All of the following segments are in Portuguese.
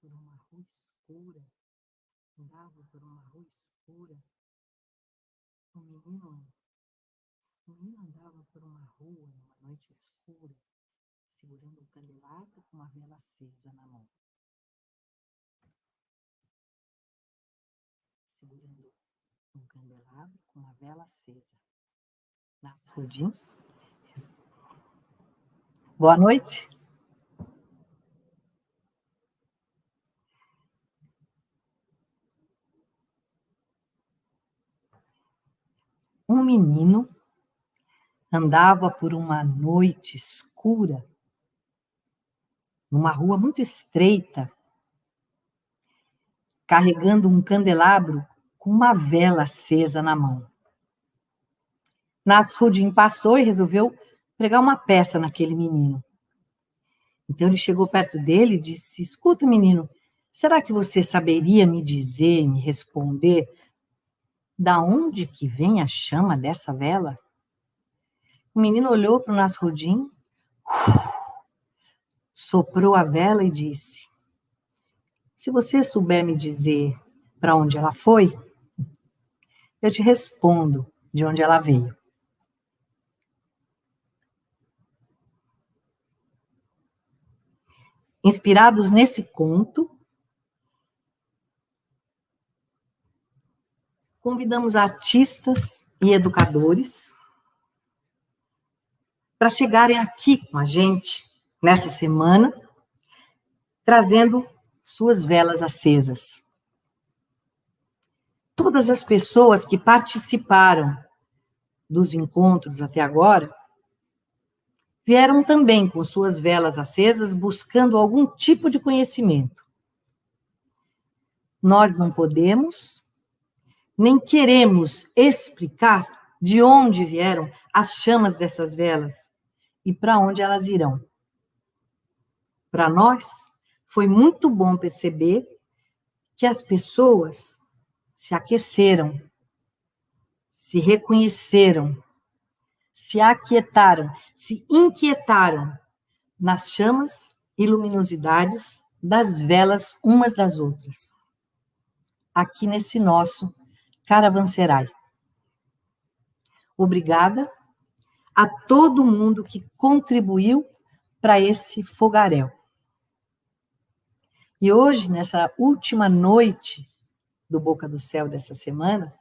por uma rua escura, andava por uma rua escura. Um menino andava por uma rua numa noite escura, segurando um candelabro com uma vela acesa na mão. Segurando um candelabro com uma vela acesa. Nasrudim. Boa noite. Um menino andava por uma noite escura, numa rua muito estreita, carregando um candelabro com uma vela acesa na mão. Nasrudim passou e resolveu pregar uma peça naquele menino. Então ele chegou perto dele e disse: escuta, menino, será que você saberia me dizer, me responder, da onde que vem a chama dessa vela? O menino olhou para o Nasrudim, soprou a vela e disse: se você souber me dizer para onde ela foi, eu te respondo de onde ela veio. Inspirados nesse conto, convidamos artistas e educadores para chegarem aqui com a gente nessa semana, trazendo suas velas acesas. Todas as pessoas que participaram dos encontros até agora vieram também com suas velas acesas, buscando algum tipo de conhecimento. Nós não podemos, nem queremos explicar de onde vieram as chamas dessas velas e para onde elas irão. Para nós, foi muito bom perceber que as pessoas se aqueceram, se reconheceram, se aquietaram, se inquietaram nas chamas e luminosidades das velas umas das outras, aqui nesse nosso caravanserai. Obrigada a todo mundo que contribuiu para esse fogaréu. E hoje, nessa última noite do Boca do Céu dessa semana,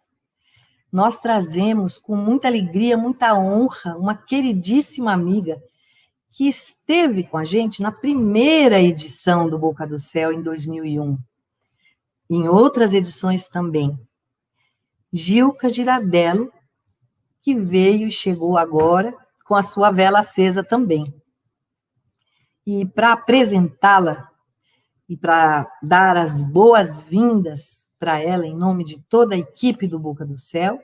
nós trazemos com muita alegria, muita honra, uma queridíssima amiga que esteve com a gente na primeira edição do Boca do Céu, em 2001. Em outras edições também. Gilca Girardello, que veio e chegou agora com a sua vela acesa também. E para apresentá-la e para dar as boas-vindas para ela, em nome de toda a equipe do Boca do Céu,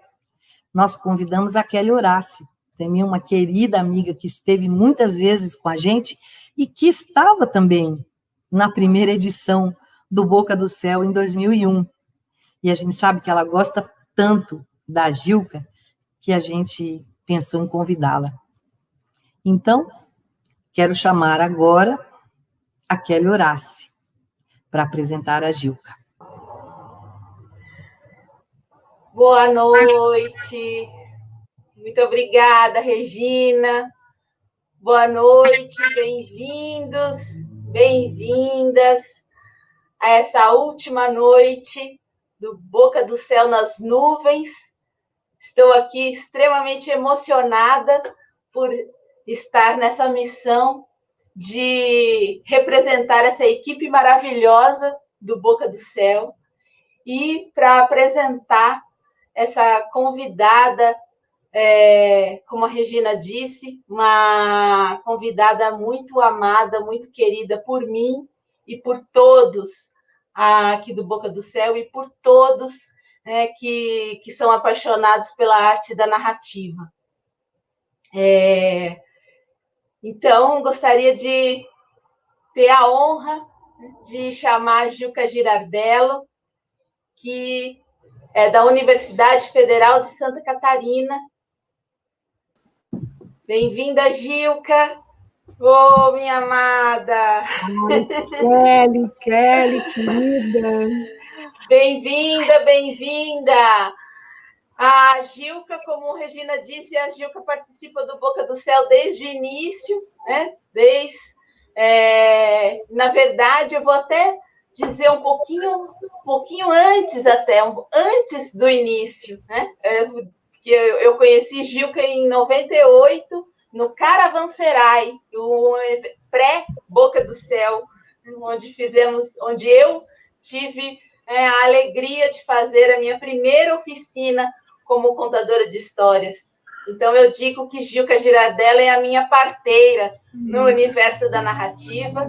nós convidamos a Kelly Horace, também uma querida amiga que esteve muitas vezes com a gente e que estava também na primeira edição do Boca do Céu em 2001. E a gente sabe que ela gosta tanto da Gilca que a gente pensou em convidá-la. Então, quero chamar agora a Kelly Horace para apresentar a Gilca. Boa noite. Muito obrigada, Regina. Boa noite, bem-vindos, bem-vindas a essa última noite do Boca do Céu nas Nuvens. Estou aqui extremamente emocionada por estar nessa missão de representar essa equipe maravilhosa do Boca do Céu e para apresentar essa convidada, como a Regina disse, uma convidada muito amada, muito querida por mim e por todos aqui do Boca do Céu e por todos que são apaixonados pela arte da narrativa. Então, gostaria de ter a honra de chamar a Gilca Girardello, que é da Universidade Federal de Santa Catarina. Bem-vinda, Gilca. Ô, minha amada! Ai, Kelly, querida! Bem-vinda, bem-vinda! A Gilca, como a Regina disse, a Gilca participa do Boca do Céu desde o início, né? Na verdade, eu vou até dizer um pouquinho antes até, antes do início, né? Que eu conheci Gilca em 98, no Caravanserai, o pré-Boca do Céu, onde eu tive a alegria de fazer a minha primeira oficina como contadora de histórias. Então, eu digo que Gilca Girardello é a minha parteira no universo da narrativa,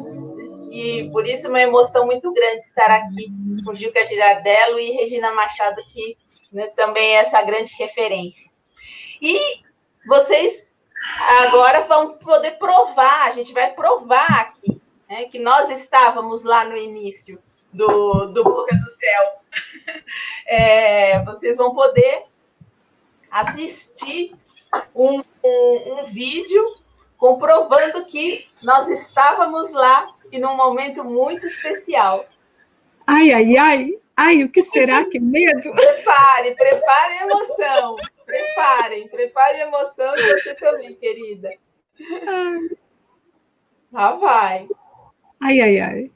e por isso é uma emoção muito grande estar aqui com Gilca Girardello e Regina Machado, que, né, também é essa grande referência. E vocês agora vão poder provar, a gente vai provar aqui, né, que nós estávamos lá no início do Boca do Céu. Vocês vão poder assistir um vídeo comprovando que nós estávamos lá e num momento muito especial. Ai, ai, ai! Ai, o que será? Que medo! Preparem a emoção. Preparem a emoção e você também, querida. Ai. Lá vai. Ai, ai, ai.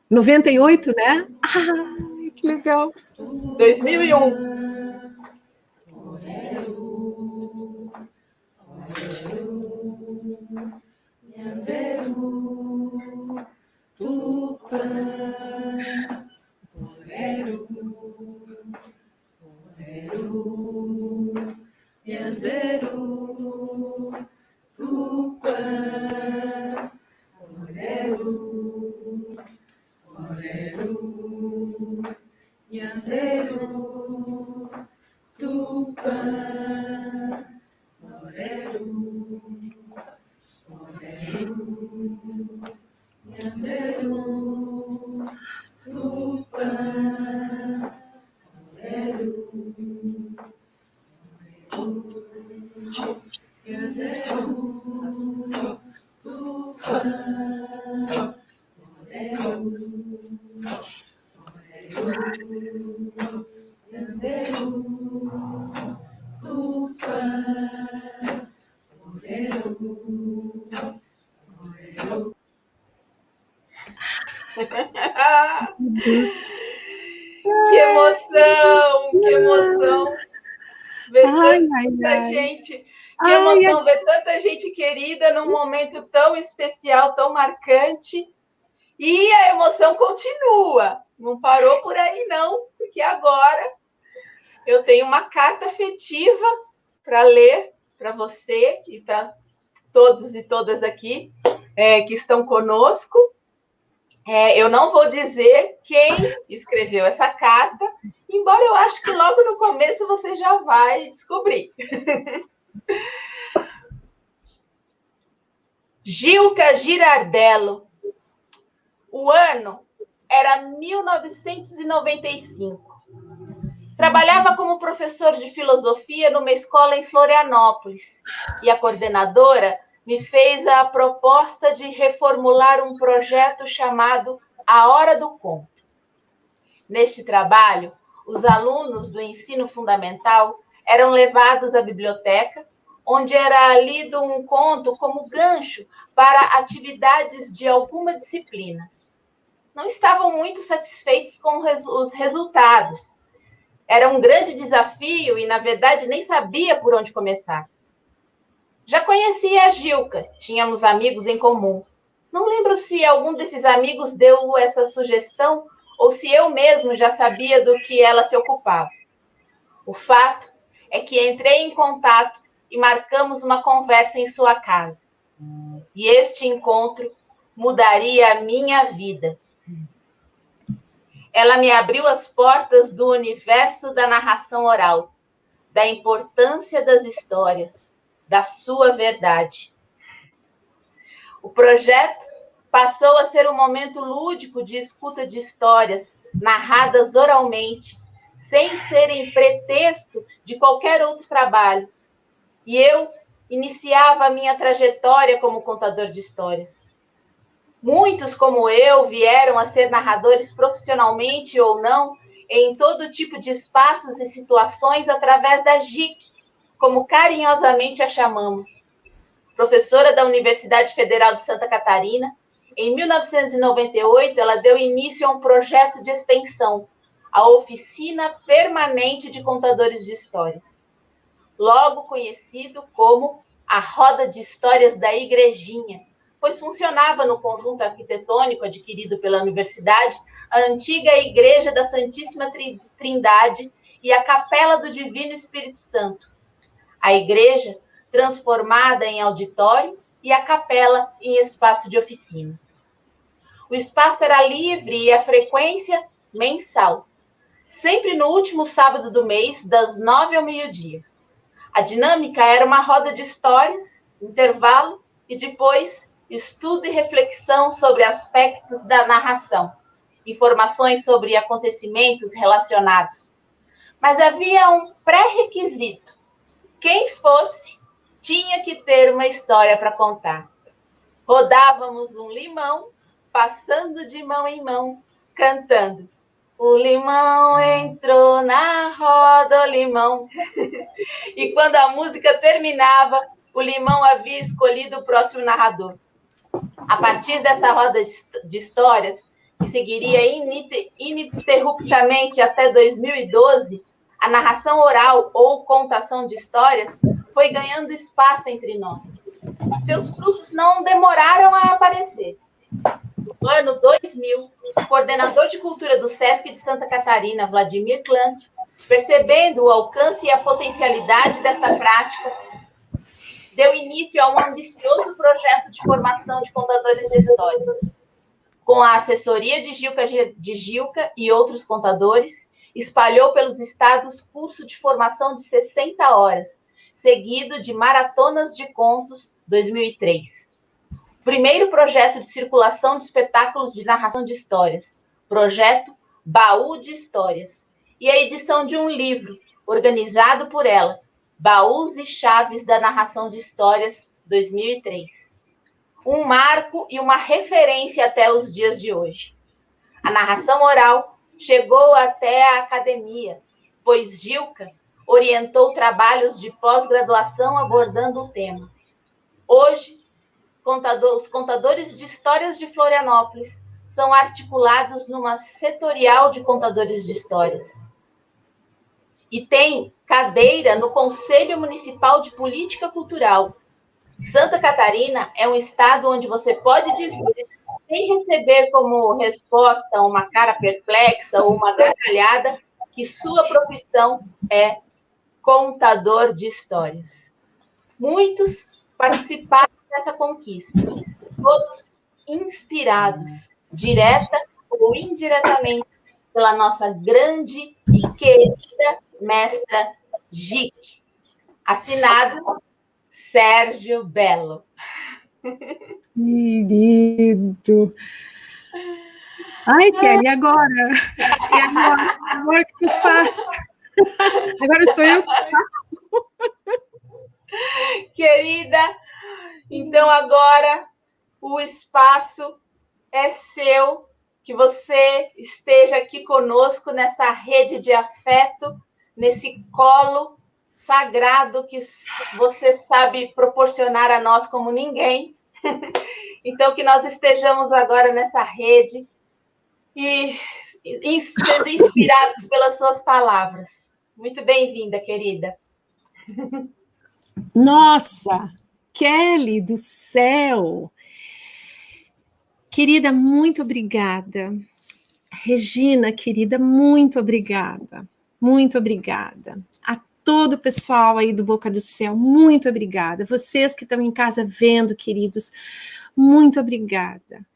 98, né? Ai, que legal. 2001. Que emoção! Que emoção! Ver tanta gente. Que emoção ver tanta gente querida num momento tão especial, tão marcante. E a emoção continua. Não parou por aí, não, porque agora eu tenho uma carta afetiva para ler para você e para todos e todas aqui que estão conosco. Eu não vou dizer quem escreveu essa carta, embora eu acho que logo no começo você já vai descobrir. Gilca Girardello. O ano era 1995. Trabalhava como professor de filosofia numa escola em Florianópolis e a coordenadora me fez a proposta de reformular um projeto chamado A Hora do Conto. Neste trabalho, os alunos do ensino fundamental eram levados à biblioteca, onde era lido um conto como gancho para atividades de alguma disciplina. Não estavam muito satisfeitos com os resultados. Era um grande desafio e, na verdade, nem sabia por onde começar. Já conhecia a Gilca, tínhamos amigos em comum. Não lembro se algum desses amigos deu essa sugestão ou se eu mesmo já sabia do que ela se ocupava. O fato é que entrei em contato e marcamos uma conversa em sua casa. E este encontro mudaria a minha vida. Ela me abriu as portas do universo da narração oral, da importância das histórias, da sua verdade. O projeto passou a ser um momento lúdico de escuta de histórias narradas oralmente, sem serem pretexto de qualquer outro trabalho. e eu iniciava a minha trajetória como contador de histórias. Muitos, como eu, vieram a ser narradores profissionalmente ou não, em todo tipo de espaços e situações através da JIC, como carinhosamente a chamamos. Professora da Universidade Federal de Santa Catarina, em 1998, ela deu início a um projeto de extensão, a Oficina Permanente de Contadores de Histórias, logo conhecido como a Roda de Histórias da Igrejinha, pois funcionava no conjunto arquitetônico adquirido pela universidade a antiga Igreja da Santíssima Trindade e a Capela do Divino Espírito Santo. A igreja transformada em auditório e a capela em espaço de oficinas. O espaço era livre e a frequência mensal, sempre no último sábado do mês, das 9 ao meio-dia. A dinâmica era uma roda de histórias, intervalo e depois estudo e reflexão sobre aspectos da narração, informações sobre acontecimentos relacionados. Mas havia um pré-requisito. Quem fosse, tinha que ter uma história para contar. Rodávamos um limão, passando de mão em mão, cantando. O limão entrou na roda, o limão. E quando a música terminava, o limão havia escolhido o próximo narrador. A partir dessa roda de histórias, que seguiria ininterruptamente até 2012, a narração oral ou contação de histórias foi ganhando espaço entre nós. Seus frutos não demoraram a aparecer. No ano 2000, o coordenador de cultura do SESC de Santa Catarina, Vladimir Clant, percebendo o alcance e a potencialidade dessa prática, deu início a um ambicioso projeto de formação de contadores de histórias. Com a assessoria de Gilca e outros contadores, espalhou pelos estados curso de formação de 60 horas, seguido de Maratonas de Contos 2003. Primeiro projeto de circulação de espetáculos de narração de histórias, projeto Baú de Histórias, e a edição de um livro, organizado por ela, Baús e Chaves da Narração de Histórias 2003. Um marco e uma referência até os dias de hoje. A narração oral chegou até a academia, pois Gilca orientou trabalhos de pós-graduação abordando o tema. Hoje, os contadores de histórias de Florianópolis são articulados numa setorial de contadores de histórias. E tem cadeira no Conselho Municipal de Política Cultural. Santa Catarina é um estado onde você pode dizer, sem receber como resposta uma cara perplexa ou uma gargalhada, que sua profissão é contador de histórias. Muitos participaram dessa conquista, todos inspirados, direta ou indiretamente, pela nossa grande e querida mestra Gic. Assinado Sérgio Belo. Querido. Ai, Kelly, e agora? E agora? Agora o que eu faço? Agora sou eu que faço. Querida, então agora o espaço é seu, que você esteja aqui conosco nessa rede de afeto, nesse colo sagrado que você sabe proporcionar a nós como ninguém. Então, que nós estejamos agora nessa rede e sendo inspirados pelas suas palavras. Muito bem-vinda, querida. Nossa, Kelly do céu! Querida, muito obrigada. Regina, querida, muito obrigada. Muito obrigada. A todo o pessoal aí do Boca do Céu, muito obrigada. Vocês que estão em casa vendo, queridos, muito obrigada.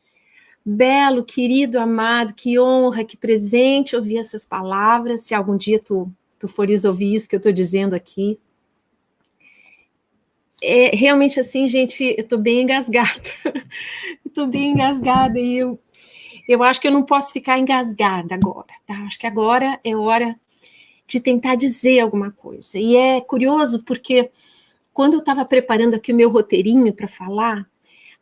Belo, querido, amado, que honra, que presente ouvir essas palavras. Se algum dia tu fores ouvir isso que eu estou dizendo aqui. É, realmente assim, gente, eu estou bem engasgada. Estou bem engasgada e eu acho que eu não posso ficar engasgada agora, tá? Acho que agora é hora de tentar dizer alguma coisa. E é curioso porque quando eu estava preparando aqui o meu roteirinho para falar,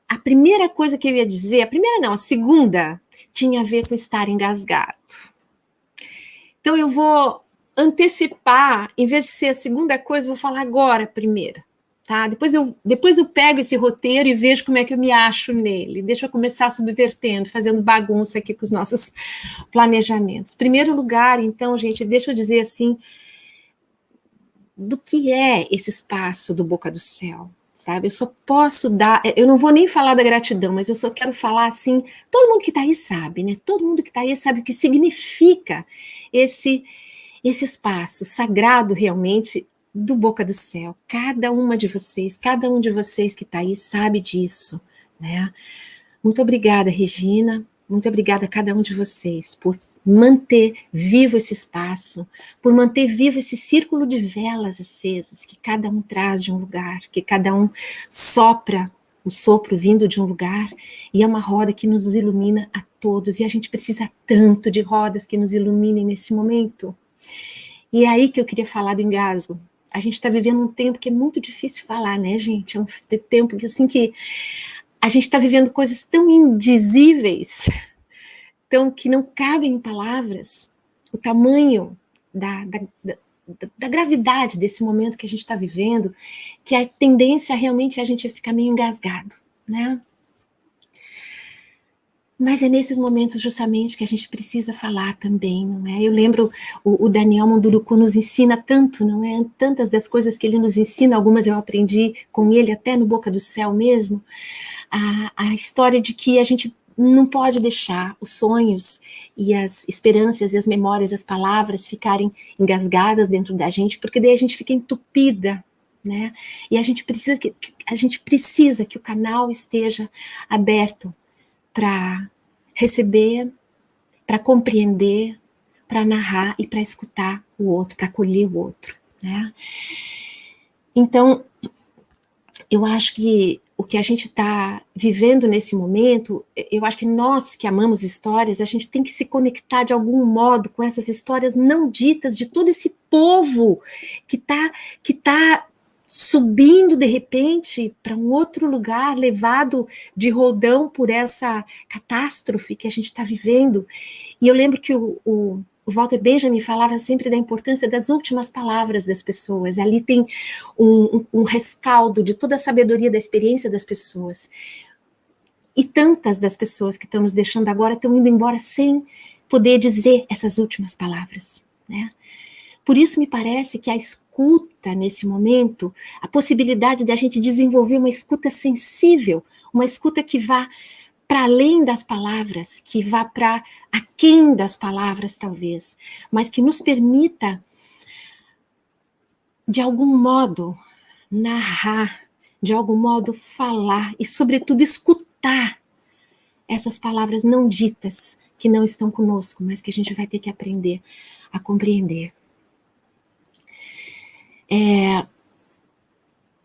a primeira coisa que eu ia dizer, a primeira não, a segunda, tinha a ver com estar engasgado. Então eu vou antecipar, em vez de ser a segunda coisa, eu vou falar agora a primeira. Tá? Depois eu pego esse roteiro e vejo como é que eu me acho nele. Deixa eu começar subvertendo, fazendo bagunça aqui com os nossos planejamentos. Primeiro lugar, então, gente, deixa eu dizer assim, do que é esse espaço do Boca do Céu, sabe? Eu só posso dar, eu não vou nem falar da gratidão, mas eu só quero falar assim, todo mundo que está aí sabe, né? Todo mundo que está aí sabe o que significa esse espaço sagrado realmente do Boca do Céu. Cada uma de vocês, cada um de vocês que está aí sabe disso, né? Muito obrigada, Regina. Muito obrigada a cada um de vocês por manter vivo esse espaço, por manter vivo esse círculo de velas acesas que cada um traz de um lugar, que cada um sopra o sopro vindo de um lugar, e é uma roda que nos ilumina a todos, e a gente precisa tanto de rodas que nos iluminem nesse momento. E é aí que eu queria falar do engasgo. A gente está vivendo um tempo que é muito difícil falar, né, gente? É um tempo que, assim, que a gente está vivendo coisas tão indizíveis, tão que não cabem em palavras, o tamanho da gravidade desse momento que a gente está vivendo, que a tendência realmente é a gente ficar meio engasgado, né? Mas é nesses momentos justamente que a gente precisa falar também, não é? Eu lembro, o Daniel Munduruku nos ensina tanto, não é? Tantas das coisas que ele nos ensina, algumas eu aprendi com ele até no Boca do Céu mesmo, a história de que a gente não pode deixar os sonhos e as esperanças e as memórias, as palavras ficarem engasgadas dentro da gente, porque daí a gente fica entupida, né? E a gente precisa que o canal esteja aberto para receber, para compreender, para narrar e para escutar o outro, para acolher o outro, né? Então, eu acho que o que a gente está vivendo nesse momento, eu acho que nós que amamos histórias, a gente tem que se conectar de algum modo com essas histórias não ditas de todo esse povo que tá subindo de repente para um outro lugar, levado de roldão por essa catástrofe que a gente está vivendo. E eu lembro que o Walter Benjamin falava sempre da importância das últimas palavras das pessoas. Ali tem um rescaldo de toda a sabedoria da experiência das pessoas. E tantas das pessoas que estão nos deixando agora estão indo embora sem poder dizer essas últimas palavras, né? Por isso me parece que a escuta nesse momento, a possibilidade da gente desenvolver uma escuta sensível, uma escuta que vá para além das palavras, que vá para aquém das palavras talvez, mas que nos permita, de algum modo, narrar, de algum modo falar e, sobretudo, escutar essas palavras não ditas, que não estão conosco, mas que a gente vai ter que aprender a compreender.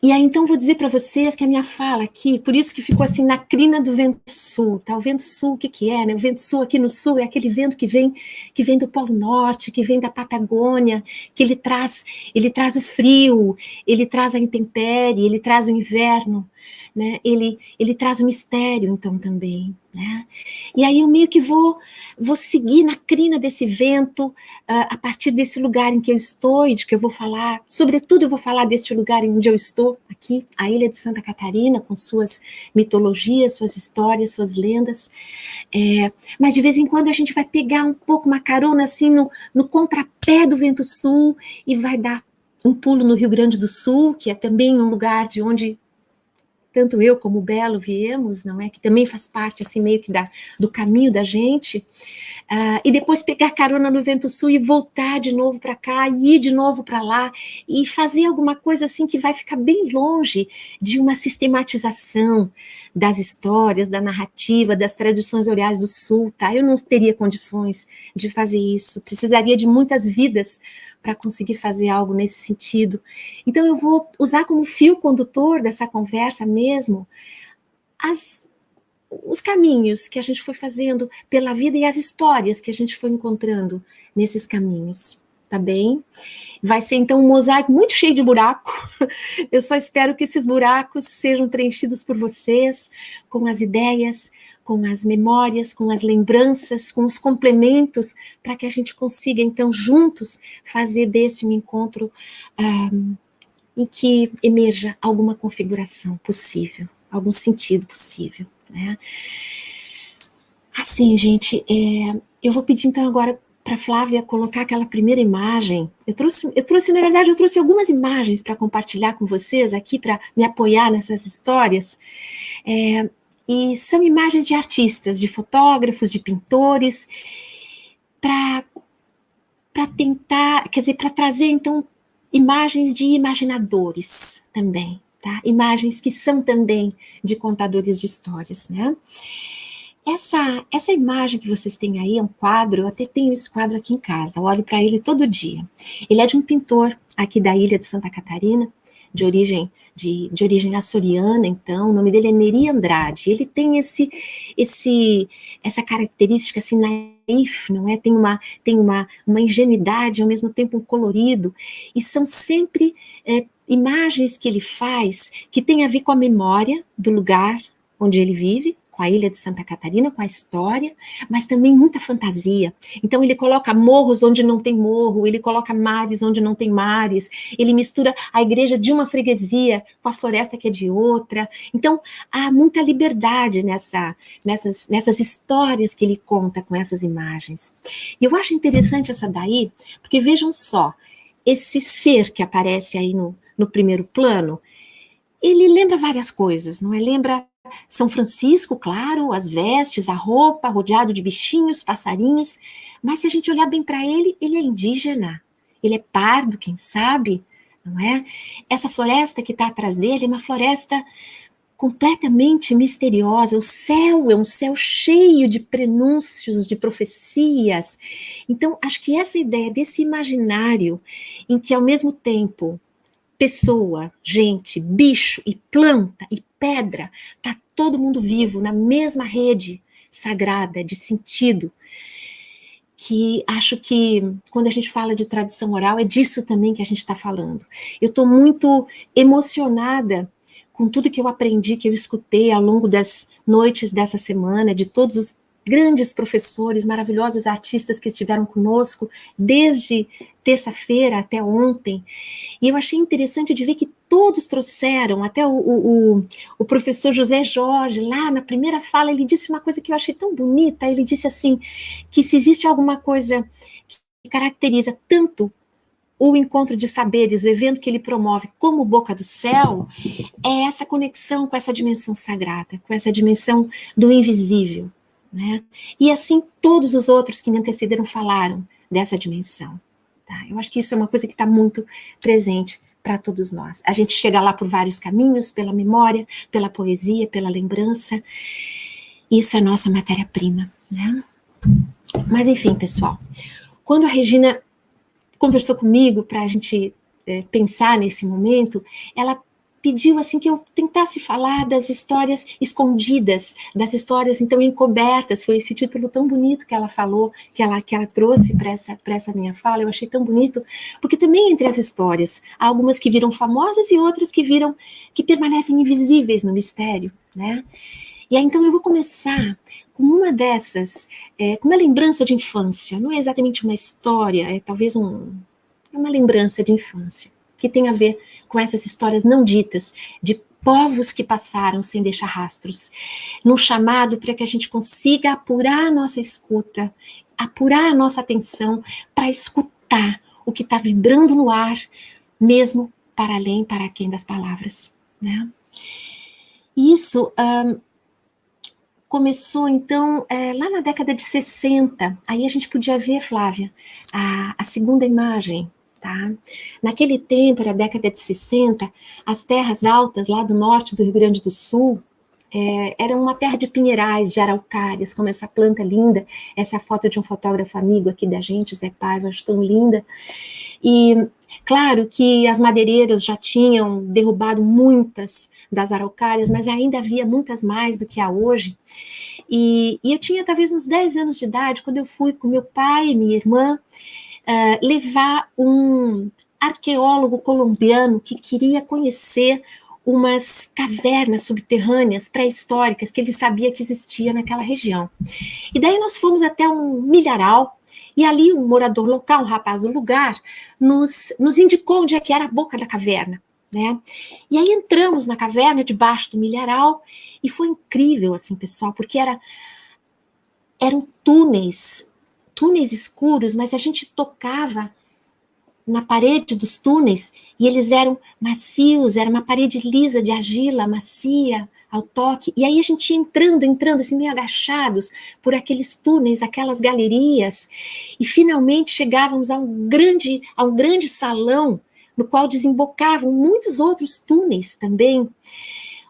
E aí, então, vou dizer para vocês que a minha fala aqui, por isso que ficou assim, na crina do vento sul, tá? O vento sul, o que é, né? O vento sul aqui no sul é aquele vento que vem do Polo Norte, que vem da Patagônia, que ele traz o frio, ele traz a intempérie, ele traz o inverno, né? Ele traz o mistério, então, também, né? E aí eu meio que vou seguir na crina desse vento, a partir desse lugar em que eu estou e de que eu vou falar, sobretudo eu vou falar deste lugar onde eu estou, aqui, a Ilha de Santa Catarina, com suas mitologias, suas histórias, suas lendas, mas de vez em quando a gente vai pegar um pouco uma carona assim no contrapé do vento sul e vai dar um pulo no Rio Grande do Sul, que é também um lugar de onde tanto eu como o Belo viemos, não é? Que também faz parte, assim, meio que do caminho da gente, e depois pegar carona no vento sul e voltar de novo para cá, e ir de novo para lá, e fazer alguma coisa, assim, que vai ficar bem longe de uma sistematização das histórias, da narrativa, das tradições orais do sul, tá? Eu não teria condições de fazer isso, precisaria de muitas vidas para conseguir fazer algo nesse sentido. Então eu vou usar como fio condutor dessa conversa mesmo os caminhos que a gente foi fazendo pela vida e as histórias que a gente foi encontrando nesses caminhos. tá bem? Vai ser, então, um mosaico muito cheio de buraco. Eu só espero que esses buracos sejam preenchidos por vocês, com as ideias, com as memórias, com as lembranças, com os complementos, para que a gente consiga, então, juntos, fazer desse um encontro em que emerja alguma configuração possível, algum sentido possível, né? Assim, gente, eu vou pedir, então, agora para Flávia colocar aquela primeira imagem. Eu trouxe, na verdade, algumas imagens para compartilhar com vocês aqui, para me apoiar nessas histórias. E são imagens de artistas, de fotógrafos, de pintores, para tentar, quer dizer, para trazer, então, imagens de imaginadores também, tá? Imagens que são também de contadores de histórias, né? Essa imagem que vocês têm aí é um quadro, eu até tenho esse quadro aqui em casa, eu olho para ele todo dia. Ele é de um pintor aqui da ilha de Santa Catarina, de origem açoriana, então, o nome dele é Neri Andrade. Ele tem essa característica assim naif, não é? Tem uma ingenuidade, ao mesmo tempo um colorido, e são sempre imagens que ele faz que tem a ver com a memória do lugar onde ele vive, com a ilha de Santa Catarina, com a história, mas também muita fantasia. Então ele coloca morros onde não tem morro, ele coloca mares onde não tem mares, ele mistura a igreja de uma freguesia com a floresta que é de outra. Então há muita liberdade nessas histórias que ele conta com essas imagens. E eu acho interessante essa daí, porque vejam só, esse ser que aparece aí no primeiro plano, ele lembra várias coisas, não é? Lembra São Francisco, claro, as vestes, a roupa, rodeado de bichinhos, passarinhos, mas se a gente olhar bem para ele, ele é indígena, ele é pardo, quem sabe, não é? Essa floresta que está atrás dele é uma floresta completamente misteriosa, o céu é um céu cheio de prenúncios, de profecias. Então, acho que essa ideia desse imaginário, em que ao mesmo tempo pessoa, gente, bicho e planta e pedra, tá todo mundo vivo na mesma rede sagrada de sentido, que acho que quando a gente fala de tradição oral é disso também que a gente está falando. Eu estou muito emocionada com tudo que eu aprendi, que eu escutei ao longo das noites dessa semana, de todos os grandes professores, maravilhosos artistas que estiveram conosco desde terça-feira até ontem. E eu achei interessante de ver que todos trouxeram, até o professor José Jorge, lá na primeira fala, ele disse uma coisa que eu achei tão bonita, ele disse assim, que se existe alguma coisa que caracteriza tanto o encontro de saberes, o evento que ele promove como Boca do Céu, é essa conexão com essa dimensão sagrada, com essa dimensão do invisível, né? E assim todos os outros que me antecederam falaram dessa dimensão. Tá? Eu acho que isso é uma coisa que está muito presente para todos nós. A gente chega lá por vários caminhos, pela memória, pela poesia, pela lembrança. Isso é nossa matéria-prima, né? Mas enfim, pessoal, quando a Regina conversou comigo para a gente pensar nesse momento, ela pediu assim que eu tentasse falar das histórias escondidas, das histórias então encobertas. Foi esse título tão bonito que ela falou, que ela trouxe para essa minha fala. Eu achei tão bonito, porque também entre as histórias há algumas que viram famosas e outras que permanecem invisíveis no mistério, né? E aí então eu vou começar com uma dessas, com uma lembrança de infância. Não é exatamente uma história, é talvez uma lembrança de infância, que tem a ver com essas histórias não ditas, de povos que passaram sem deixar rastros, num chamado para que a gente consiga apurar a nossa escuta, apurar a nossa atenção, para escutar o que está vibrando no ar, mesmo para além, para aquém das palavras, né? Isso começou, então, lá na década de 60, aí a gente podia ver, Flávia, a segunda imagem, tá? Naquele tempo, era a década de 60, as terras altas lá do norte do Rio Grande do Sul eram uma terra de pinheirais, de araucárias, como essa planta linda. Essa é a foto de um fotógrafo amigo aqui da gente, Zé Paiva, acho tão linda. E claro que as madeireiras já tinham derrubado muitas das araucárias, mas ainda havia muitas mais do que há hoje. E eu tinha talvez uns 10 anos de idade, quando eu fui com meu pai e minha irmã levar um arqueólogo colombiano que queria conhecer umas cavernas subterrâneas pré-históricas que ele sabia que existia naquela região. E daí nós fomos até um milharal, e ali um morador local, um rapaz do lugar, nos indicou onde é que era a boca da caverna, né? E aí entramos na caverna, debaixo do milharal, e foi incrível, assim, pessoal, porque eram túneis escuros, mas a gente tocava na parede dos túneis, e eles eram macios, era uma parede lisa de argila, macia, ao toque, e aí a gente ia entrando, assim, meio agachados, por aqueles túneis, aquelas galerias, e finalmente chegávamos a um grande salão, no qual desembocavam muitos outros túneis também.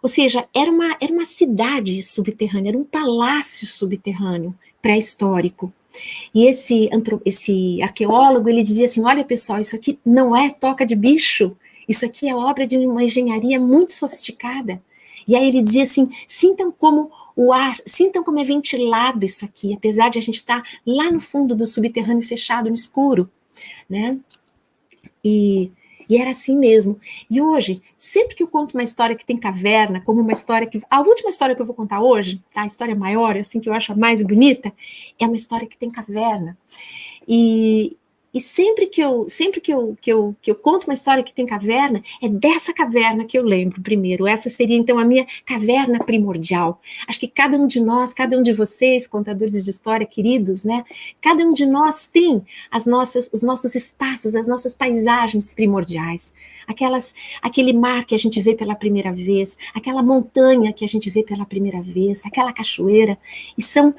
Ou seja, era uma cidade subterrânea, era um palácio subterrâneo, pré-histórico. E esse arqueólogo, ele dizia assim, olha pessoal, isso aqui não é toca de bicho, isso aqui é obra de uma engenharia muito sofisticada. E aí ele dizia assim, sintam como é ventilado isso aqui, apesar de a gente estar lá no fundo do subterrâneo fechado, no escuro, né? E era assim mesmo. E hoje, sempre que eu conto uma história que tem caverna, como uma história que... A última história que eu vou contar hoje, tá? A história maior, assim, que eu acho a mais bonita, é uma história que tem caverna. E sempre que eu conto uma história que tem caverna, é dessa caverna que eu lembro primeiro. Essa seria, então, a minha caverna primordial. Acho que cada um de nós, cada um de vocês, contadores de história queridos, né? Cada um de nós tem os nossos espaços, as nossas paisagens primordiais. Aquele mar que a gente vê pela primeira vez, aquela montanha que a gente vê pela primeira vez, aquela cachoeira, e são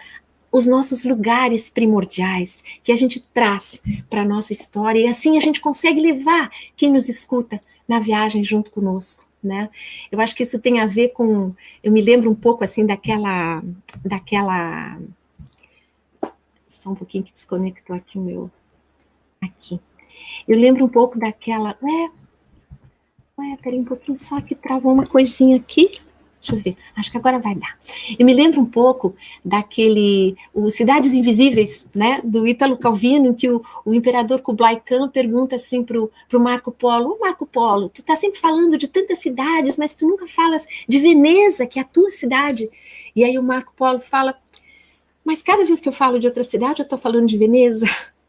os nossos lugares primordiais que a gente traz para a nossa história, e assim a gente consegue levar quem nos escuta na viagem junto conosco, né? Eu acho que isso tem a ver com... Eu me lembro um pouco, assim, daquela... Só um pouquinho que desconectou aqui o meu... Aqui. Eu lembro um pouco daquela... Peraí um pouquinho, só que travou uma coisinha aqui. Deixa eu ver, acho que agora vai dar. Eu me lembro um pouco o Cidades Invisíveis, né, do Ítalo Calvino, em que o imperador Kublai Khan pergunta assim para o Marco Polo, Marco Polo, tu tá sempre falando de tantas cidades, mas tu nunca falas de Veneza, que é a tua cidade. E aí o Marco Polo fala, mas cada vez que eu falo de outra cidade, eu estou falando de Veneza.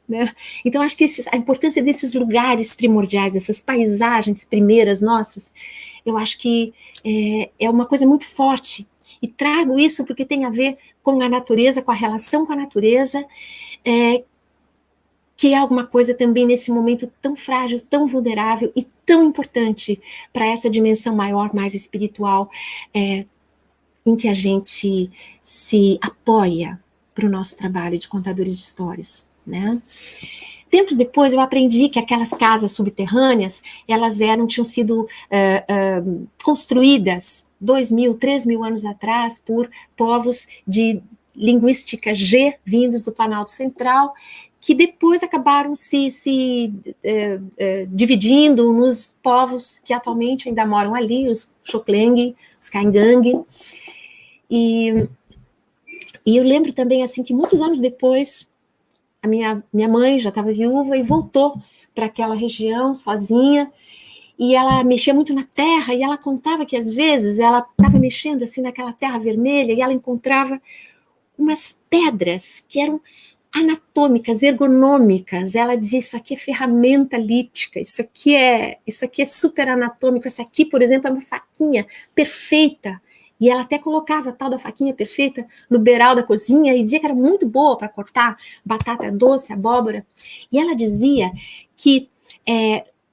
Né? Então, acho que a importância desses lugares primordiais, dessas paisagens primeiras nossas, eu acho que é uma coisa muito forte. E trago isso porque tem a ver com a natureza, com a relação com a natureza, que é alguma coisa também nesse momento tão frágil, tão vulnerável e tão importante para essa dimensão maior, mais espiritual, em que a gente se apoia para o nosso trabalho de contadores de histórias. Né? Tempos depois eu aprendi que aquelas casas subterrâneas, elas tinham sido construídas 2.000, 3.000 anos atrás por povos de linguística G, vindos do Planalto Central, que depois acabaram se dividindo nos povos que atualmente ainda moram ali, os Xokleng, os Kaingang. E eu lembro também assim que muitos anos depois a minha mãe já estava viúva e voltou para aquela região sozinha, e ela mexia muito na terra, e ela contava que às vezes ela estava mexendo assim naquela terra vermelha, e ela encontrava umas pedras que eram anatômicas, ergonômicas. Ela dizia, isso aqui é ferramenta lítica, isso aqui é super anatômico, essa aqui, por exemplo, é uma faquinha perfeita. E ela até colocava a tal da faquinha perfeita no beiral da cozinha e dizia que era muito boa para cortar batata doce, abóbora. E ela dizia que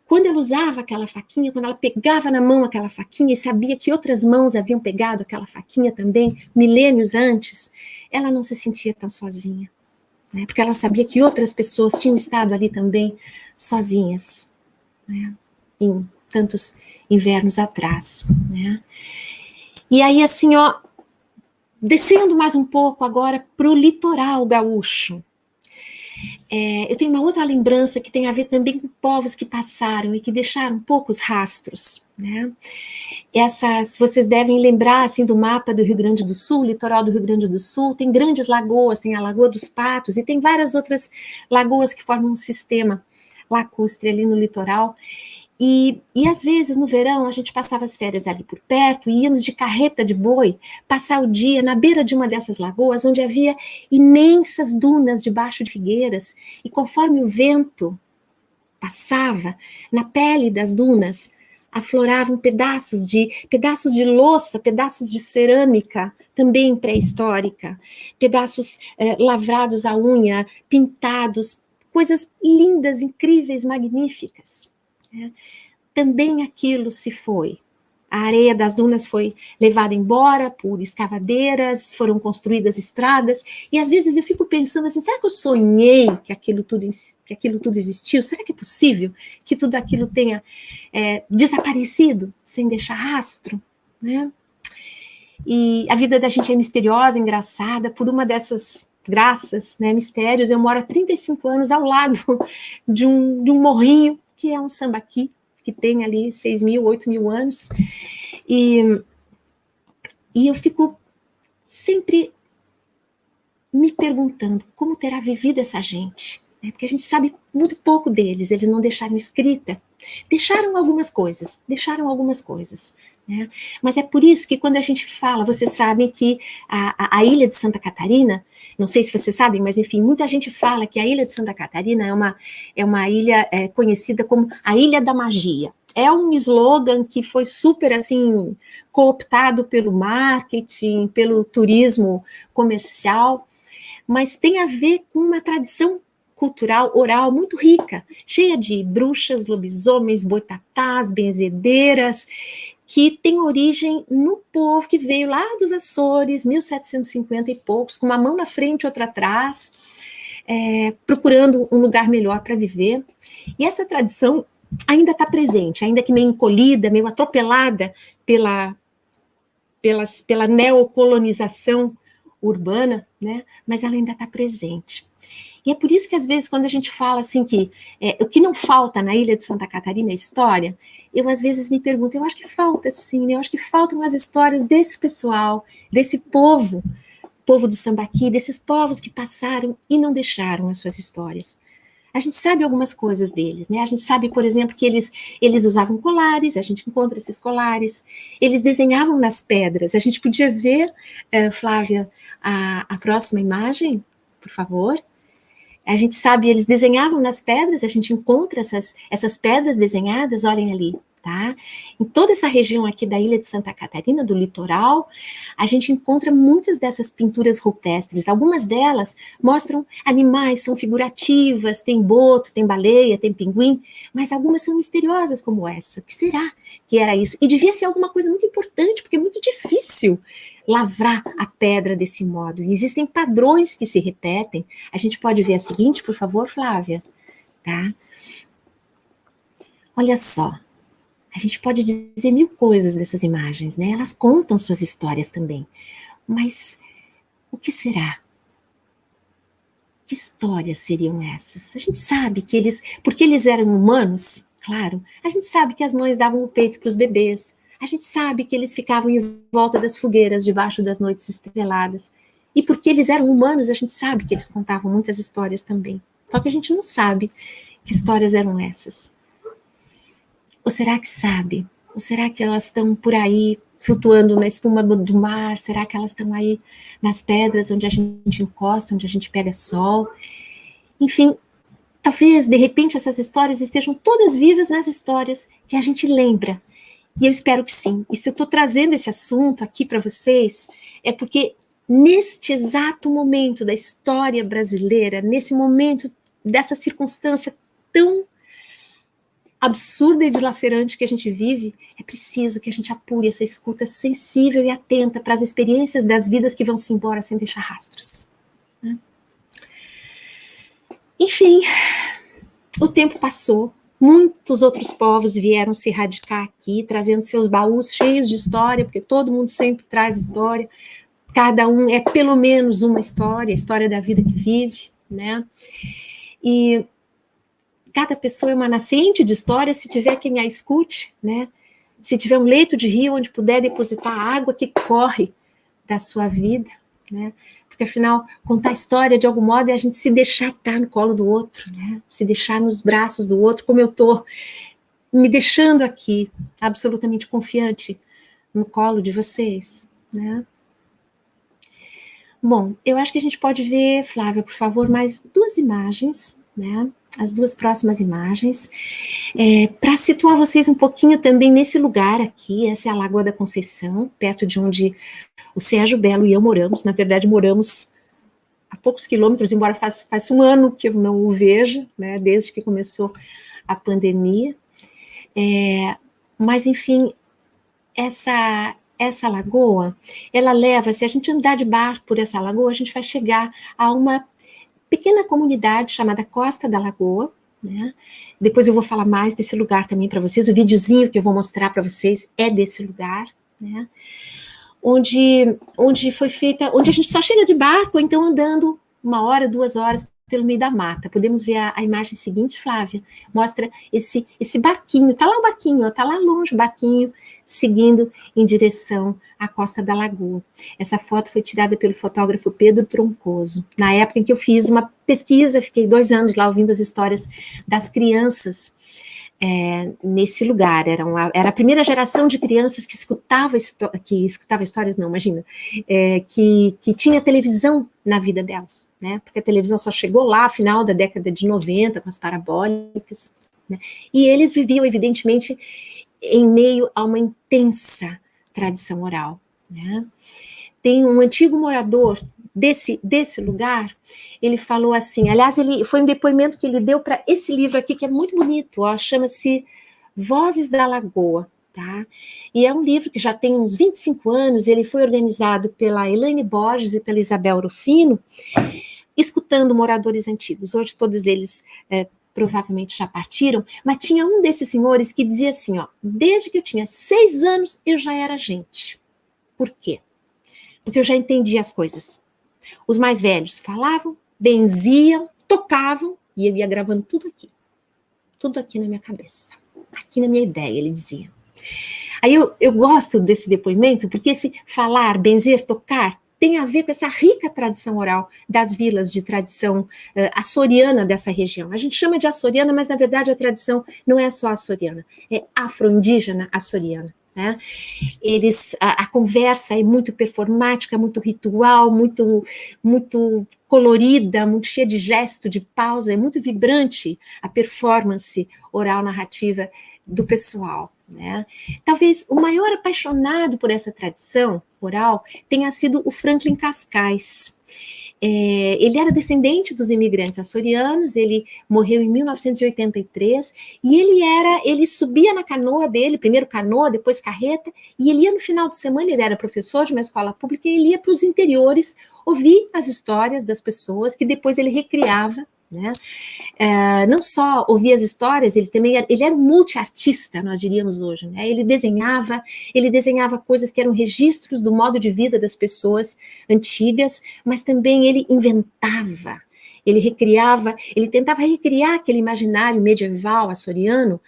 quando ela usava aquela faquinha, quando ela pegava na mão aquela faquinha e sabia que outras mãos haviam pegado aquela faquinha também, milênios antes, ela não se sentia tão sozinha, né? Porque ela sabia que outras pessoas tinham estado ali também sozinhas, né? Em tantos invernos atrás, né? E aí, assim, descendo mais um pouco agora para o litoral gaúcho. Eu tenho uma outra lembrança que tem a ver também com povos que passaram e que deixaram poucos rastros, né? vocês devem lembrar, assim, do mapa do Rio Grande do Sul, litoral do Rio Grande do Sul, tem grandes lagoas, tem a Lagoa dos Patos, e tem várias outras lagoas que formam um sistema lacustre ali no litoral. E às vezes, no verão, a gente passava as férias ali por perto, e íamos de carreta de boi, passar o dia na beira de uma dessas lagoas, onde havia imensas dunas debaixo de figueiras, e conforme o vento passava, na pele das dunas, afloravam pedaços de louça, pedaços de cerâmica, também pré-histórica, pedaços lavrados à unha, pintados, coisas lindas, incríveis, magníficas. Também aquilo se foi. A areia das dunas foi levada embora por escavadeiras, foram construídas estradas, e às vezes eu fico pensando assim, será que eu sonhei que aquilo tudo existiu? Será que é possível que tudo aquilo tenha desaparecido sem deixar rastro? Né? E a vida da gente é misteriosa, engraçada, por uma dessas graças, né, mistérios. Eu moro há 35 anos ao lado de um morrinho, que é um sambaqui, que tem ali 6.000, 8.000 anos, e eu fico sempre me perguntando como terá vivido essa gente, né? Porque a gente sabe muito pouco deles, eles não deixaram escrita, deixaram algumas coisas, né? Mas é por isso que quando a gente fala, vocês sabem que a ilha de Santa Catarina, não sei se vocês sabem, mas enfim, muita gente fala que a ilha de Santa Catarina é uma ilha conhecida como a Ilha da Magia. É um slogan que foi super, assim, cooptado pelo marketing, pelo turismo comercial, mas tem a ver com uma tradição cultural oral muito rica, cheia de bruxas, lobisomens, boitatás, benzedeiras, que tem origem no povo que veio lá dos Açores, 1750 e poucos, com uma mão na frente e outra atrás, procurando um lugar melhor para viver. E essa tradição ainda está presente, ainda que meio encolhida, meio atropelada pela neocolonização urbana, né? Mas ela ainda está presente. E é por isso que, às vezes, quando a gente fala assim que o que não falta na Ilha de Santa Catarina é história, eu, às vezes, me pergunto, eu acho que falta, sim, né? Eu acho que faltam as histórias desse pessoal, desse povo do Sambaqui, desses povos que passaram e não deixaram as suas histórias. A gente sabe algumas coisas deles, né? A gente sabe, por exemplo, que eles usavam colares, a gente encontra esses colares, eles desenhavam nas pedras. A gente podia ver, Flávia, a próxima imagem, por favor. A gente sabe, eles desenhavam nas pedras, a gente encontra essas pedras desenhadas, olhem ali, tá? Em toda essa região aqui da Ilha de Santa Catarina, do litoral, a gente encontra muitas dessas pinturas rupestres. Algumas delas mostram animais, são figurativas, tem boto, tem baleia, tem pinguim, mas algumas são misteriosas como essa. O que será que era isso? E devia ser alguma coisa muito importante, porque é muito difícil lavrar a pedra desse modo. E existem padrões que se repetem. A gente pode ver a seguinte, por favor, Flávia, tá? Olha só. A gente pode dizer mil coisas dessas imagens, né? Elas contam suas histórias também. Mas o que será? Que histórias seriam essas? A gente sabe que porque eles eram humanos, claro, a gente sabe que as mães davam o peito para os bebês, a gente sabe que eles ficavam em volta das fogueiras, debaixo das noites estreladas. E porque eles eram humanos, a gente sabe que eles contavam muitas histórias também. Só que a gente não sabe que histórias eram essas. Ou será que sabe? Ou será que elas estão por aí, flutuando na espuma do mar? Será que elas estão aí nas pedras, onde a gente encosta, onde a gente pega sol? Enfim, talvez, de repente, essas histórias estejam todas vivas nas histórias que a gente lembra. E eu espero que sim. E se eu estou trazendo esse assunto aqui para vocês, é porque neste exato momento da história brasileira, nesse momento dessa circunstância tão absurda e dilacerante que a gente vive, é preciso que a gente apure essa escuta sensível e atenta para as experiências das vidas que vão se embora sem deixar rastros. Né? Enfim, o tempo passou, muitos outros povos vieram se radicar aqui, trazendo seus baús cheios de história, porque todo mundo sempre traz história, cada um é pelo menos uma história, a história da vida que vive, né? E cada pessoa é uma nascente de história, se tiver quem a escute, né? se tiver um leito de rio onde puder depositar a água que corre da sua vida, né? Porque, afinal, contar a história, de algum modo, é a gente se deixar estar no colo do outro, né? Se deixar nos braços do outro, como eu estou me deixando aqui, absolutamente confiante no colo de vocês, né? Bom, eu acho que a gente pode ver, Flávia, por favor, mais 2 imagens, né? As 2 próximas imagens, para situar vocês um pouquinho também nesse lugar aqui. Essa é a Lagoa da Conceição, perto de onde o Sérgio Belo e eu moramos. Na verdade, moramos a poucos quilômetros, embora faz 1 ano que eu não o vejo, né? Desde que começou a pandemia. Mas, enfim, essa lagoa, ela leva, se a gente andar de barco por essa lagoa, a gente vai chegar a uma pequena comunidade chamada Costa da Lagoa, né? Depois eu vou falar mais desse lugar também para vocês, o videozinho que eu vou mostrar para vocês é desse lugar, né? Onde foi feita, onde a gente só chega de barco, ou então andando 1 hora, 2 horas pelo meio da mata. Podemos ver a imagem seguinte, Flávia, mostra esse barquinho, tá lá o barquinho, ó, tá lá longe o barquinho, seguindo em direção à Costa da Lagoa. Essa foto foi tirada pelo fotógrafo Pedro Troncoso, na época em que eu fiz uma pesquisa, fiquei 2 anos lá ouvindo as histórias das crianças nesse lugar. Era a primeira geração de crianças que escutava histórias, não, imagina, que tinha televisão na vida delas, né? Porque a televisão só chegou lá, final da década de 90, com as parabólicas, né? E eles viviam, evidentemente, em meio a uma intensa tradição oral, né? Tem um antigo morador desse lugar, ele falou assim, aliás, foi um depoimento que ele deu para esse livro aqui, que é muito bonito, chama-se Vozes da Lagoa, tá? E é um livro que já tem uns 25 anos, ele foi organizado pela Elaine Borges e pela Isabel Rufino, escutando moradores antigos. Hoje todos eles provavelmente já partiram, mas tinha um desses senhores que dizia assim, desde que eu tinha 6 anos, eu já era gente. Por quê? Porque eu já entendia as coisas. Os mais velhos falavam, benziam, tocavam, e eu ia gravando tudo aqui na minha cabeça, aqui na minha ideia, ele dizia. Aí eu gosto desse depoimento, porque esse falar, benzer, tocar, tem a ver com essa rica tradição oral das vilas de tradição açoriana dessa região. A gente chama de açoriana, mas na verdade a tradição não é só açoriana, é afro-indígena açoriana. Né? A conversa é muito performática, muito ritual, muito colorida, muito cheia de gesto, de pausa, é muito vibrante a performance oral narrativa do pessoal. Né? Talvez o maior apaixonado por essa tradição oral tenha sido o Franklin Cascais. Ele era descendente dos imigrantes açorianos, ele morreu em 1983, e ele subia na canoa dele, primeiro canoa, depois carreta, e ele ia no final de semana, ele era professor de uma escola pública, e ele ia para os interiores ouvir as histórias das pessoas, que depois ele recriava, né? Não só ouvia as histórias, ele era um multiartista, nós diríamos hoje, né? Ele desenhava coisas que eram registros do modo de vida das pessoas antigas, mas também ele inventava, ele recriava, ele tentava recriar aquele imaginário medieval açoriano,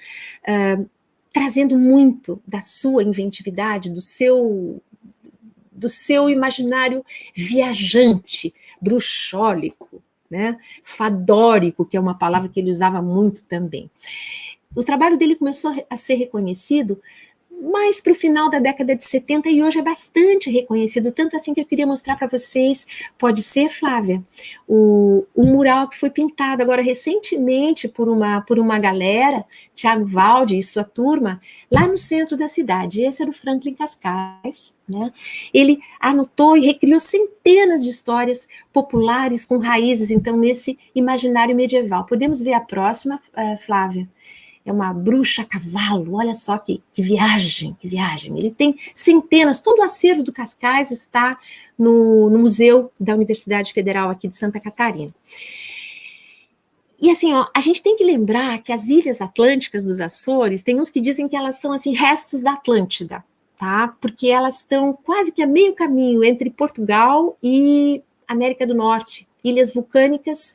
trazendo muito da sua inventividade, do seu imaginário viajante, bruxólico, né? Fadórico, que é uma palavra que ele usava muito também. O trabalho dele começou a ser reconhecido mais para o final da década de 70 e hoje é bastante reconhecido, tanto assim que eu queria mostrar para vocês, pode ser, Flávia, o mural que foi pintado agora recentemente por uma galera, Tiago Valde e sua turma, lá no centro da cidade. Esse era o Franklin Cascais, né? Ele anotou e recriou centenas de histórias populares com raízes, então, nesse imaginário medieval. Podemos ver a próxima, Flávia? É uma bruxa a cavalo, olha só que viagem, que viagem. Ele tem centenas, todo o acervo do Cascais está no Museu da Universidade Federal aqui de Santa Catarina. E assim, a gente tem que lembrar que as ilhas atlânticas dos Açores, tem uns que dizem que elas são assim, restos da Atlântida, tá? Porque elas estão quase que a meio caminho entre Portugal e América do Norte, ilhas vulcânicas,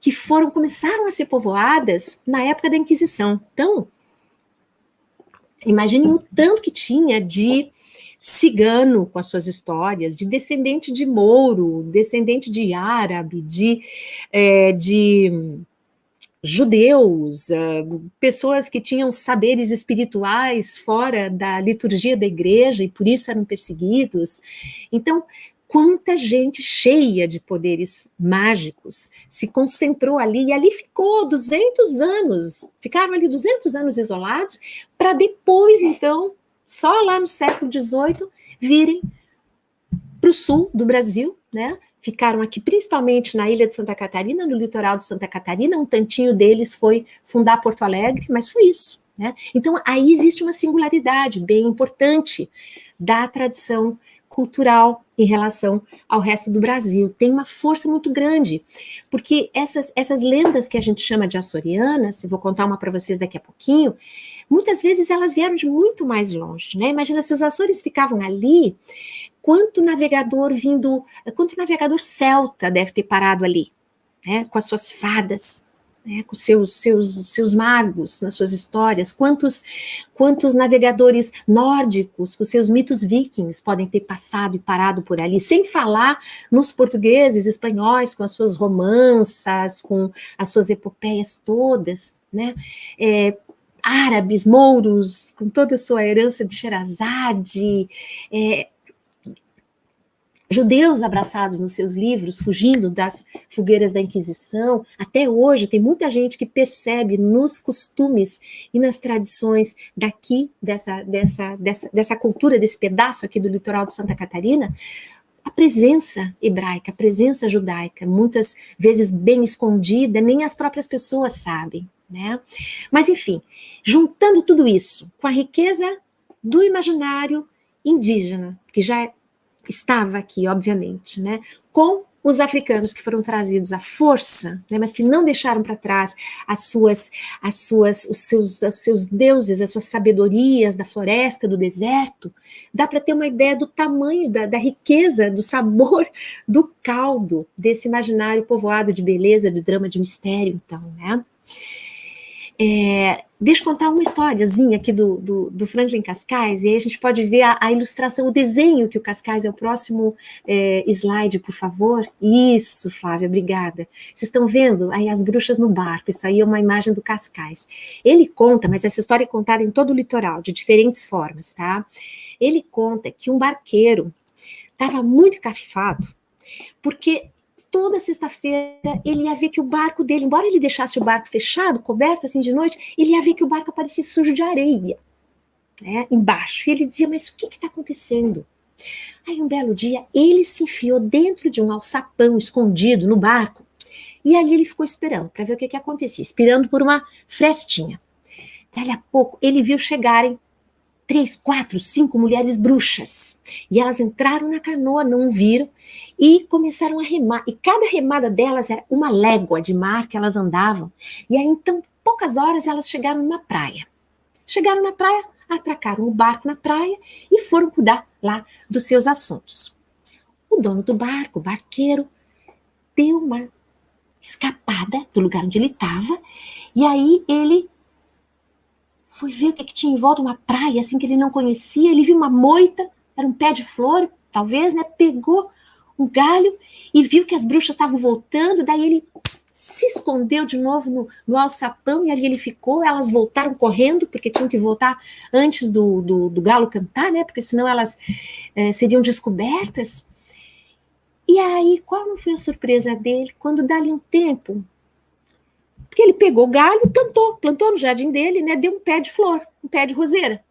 que começaram a ser povoadas na época da Inquisição. Então, Imaginem o tanto que tinha de cigano com as suas histórias, de descendente de mouro, descendente de árabe, de judeus, pessoas que tinham saberes espirituais fora da liturgia da igreja e por isso eram perseguidos. Então, quanta gente cheia de poderes mágicos se concentrou ali, e ali ficou 200 anos, ficaram ali 200 anos isolados, para depois, então, só lá no século XVIII, virem para o sul do Brasil, né? Ficaram aqui principalmente na ilha de Santa Catarina, no litoral de Santa Catarina, um tantinho deles foi fundar Porto Alegre, mas foi isso, né? Então, aí existe uma singularidade bem importante da tradição cultural em relação ao resto do Brasil. Tem uma força muito grande, porque essas lendas que a gente chama de açorianas, eu vou contar uma para vocês daqui a pouquinho, muitas vezes elas vieram de muito mais longe, né? Imagina se os Açores ficavam ali, quanto navegador celta deve ter parado ali, né? Com as suas fadas, né, com seus magos nas suas histórias, quantos navegadores nórdicos, com seus mitos vikings, podem ter passado e parado por ali, sem falar nos portugueses, espanhóis, com as suas romanças, com as suas epopeias todas, né, árabes, mouros, com toda a sua herança de Sherazade, judeus abraçados nos seus livros, fugindo das fogueiras da Inquisição. Até hoje tem muita gente que percebe nos costumes e nas tradições daqui, dessa cultura, desse pedaço aqui do litoral de Santa Catarina, a presença hebraica, a presença judaica, muitas vezes bem escondida, nem as próprias pessoas sabem, né? Mas, enfim, juntando tudo isso com a riqueza do imaginário indígena, que já estava aqui, obviamente, né, com os africanos que foram trazidos à força, né, mas que não deixaram para trás os seus deuses, as suas sabedorias da floresta, do deserto, dá para ter uma ideia do tamanho, da riqueza, do sabor, do caldo desse imaginário povoado de beleza, de drama, de mistério, então, né. Deixa eu contar uma historiazinha aqui do Franklin Cascais, e aí a gente pode ver a ilustração, o desenho que o Cascais é o próximo slide, por favor. Isso, Flávia, obrigada. Vocês estão vendo aí as bruxas no barco, isso aí é uma imagem do Cascais. Ele conta, mas essa história é contada em todo o litoral, de diferentes formas, tá? Ele conta que um barqueiro estava muito encafifado, porque toda sexta-feira ele ia ver que o barco dele, embora ele deixasse o barco fechado, coberto assim de noite, ele ia ver que o barco parecia sujo de areia, né, embaixo. E ele dizia, mas o que está acontecendo? Aí um belo dia ele se enfiou dentro de um alçapão escondido no barco, e ali ele ficou esperando para ver o que acontecia, esperando por uma frestinha. Dali a pouco ele viu chegarem 3, 4, 5 mulheres bruxas, e elas entraram na canoa, não o viram, e começaram a remar, e cada remada delas era uma légua de mar que elas andavam, e aí então, poucas horas, elas chegaram numa praia. Chegaram na praia, atracaram o barco na praia, e foram cuidar lá dos seus assuntos. O dono do barco, o barqueiro, deu uma escapada do lugar onde ele estava, e aí ele foi ver o que tinha em volta, uma praia, assim, que ele não conhecia. Ele viu uma moita, era um pé de flor, talvez, né? Pegou um galho e viu que as bruxas estavam voltando. Daí ele se escondeu de novo no alçapão e ali ele ficou. Elas voltaram correndo, porque tinham que voltar antes do galo cantar, né? Porque senão elas seriam descobertas. E aí, qual não foi a surpresa dele? Quando dali um tempo, porque ele pegou o galho e plantou no jardim dele, né? Deu um pé de flor, um pé de roseira.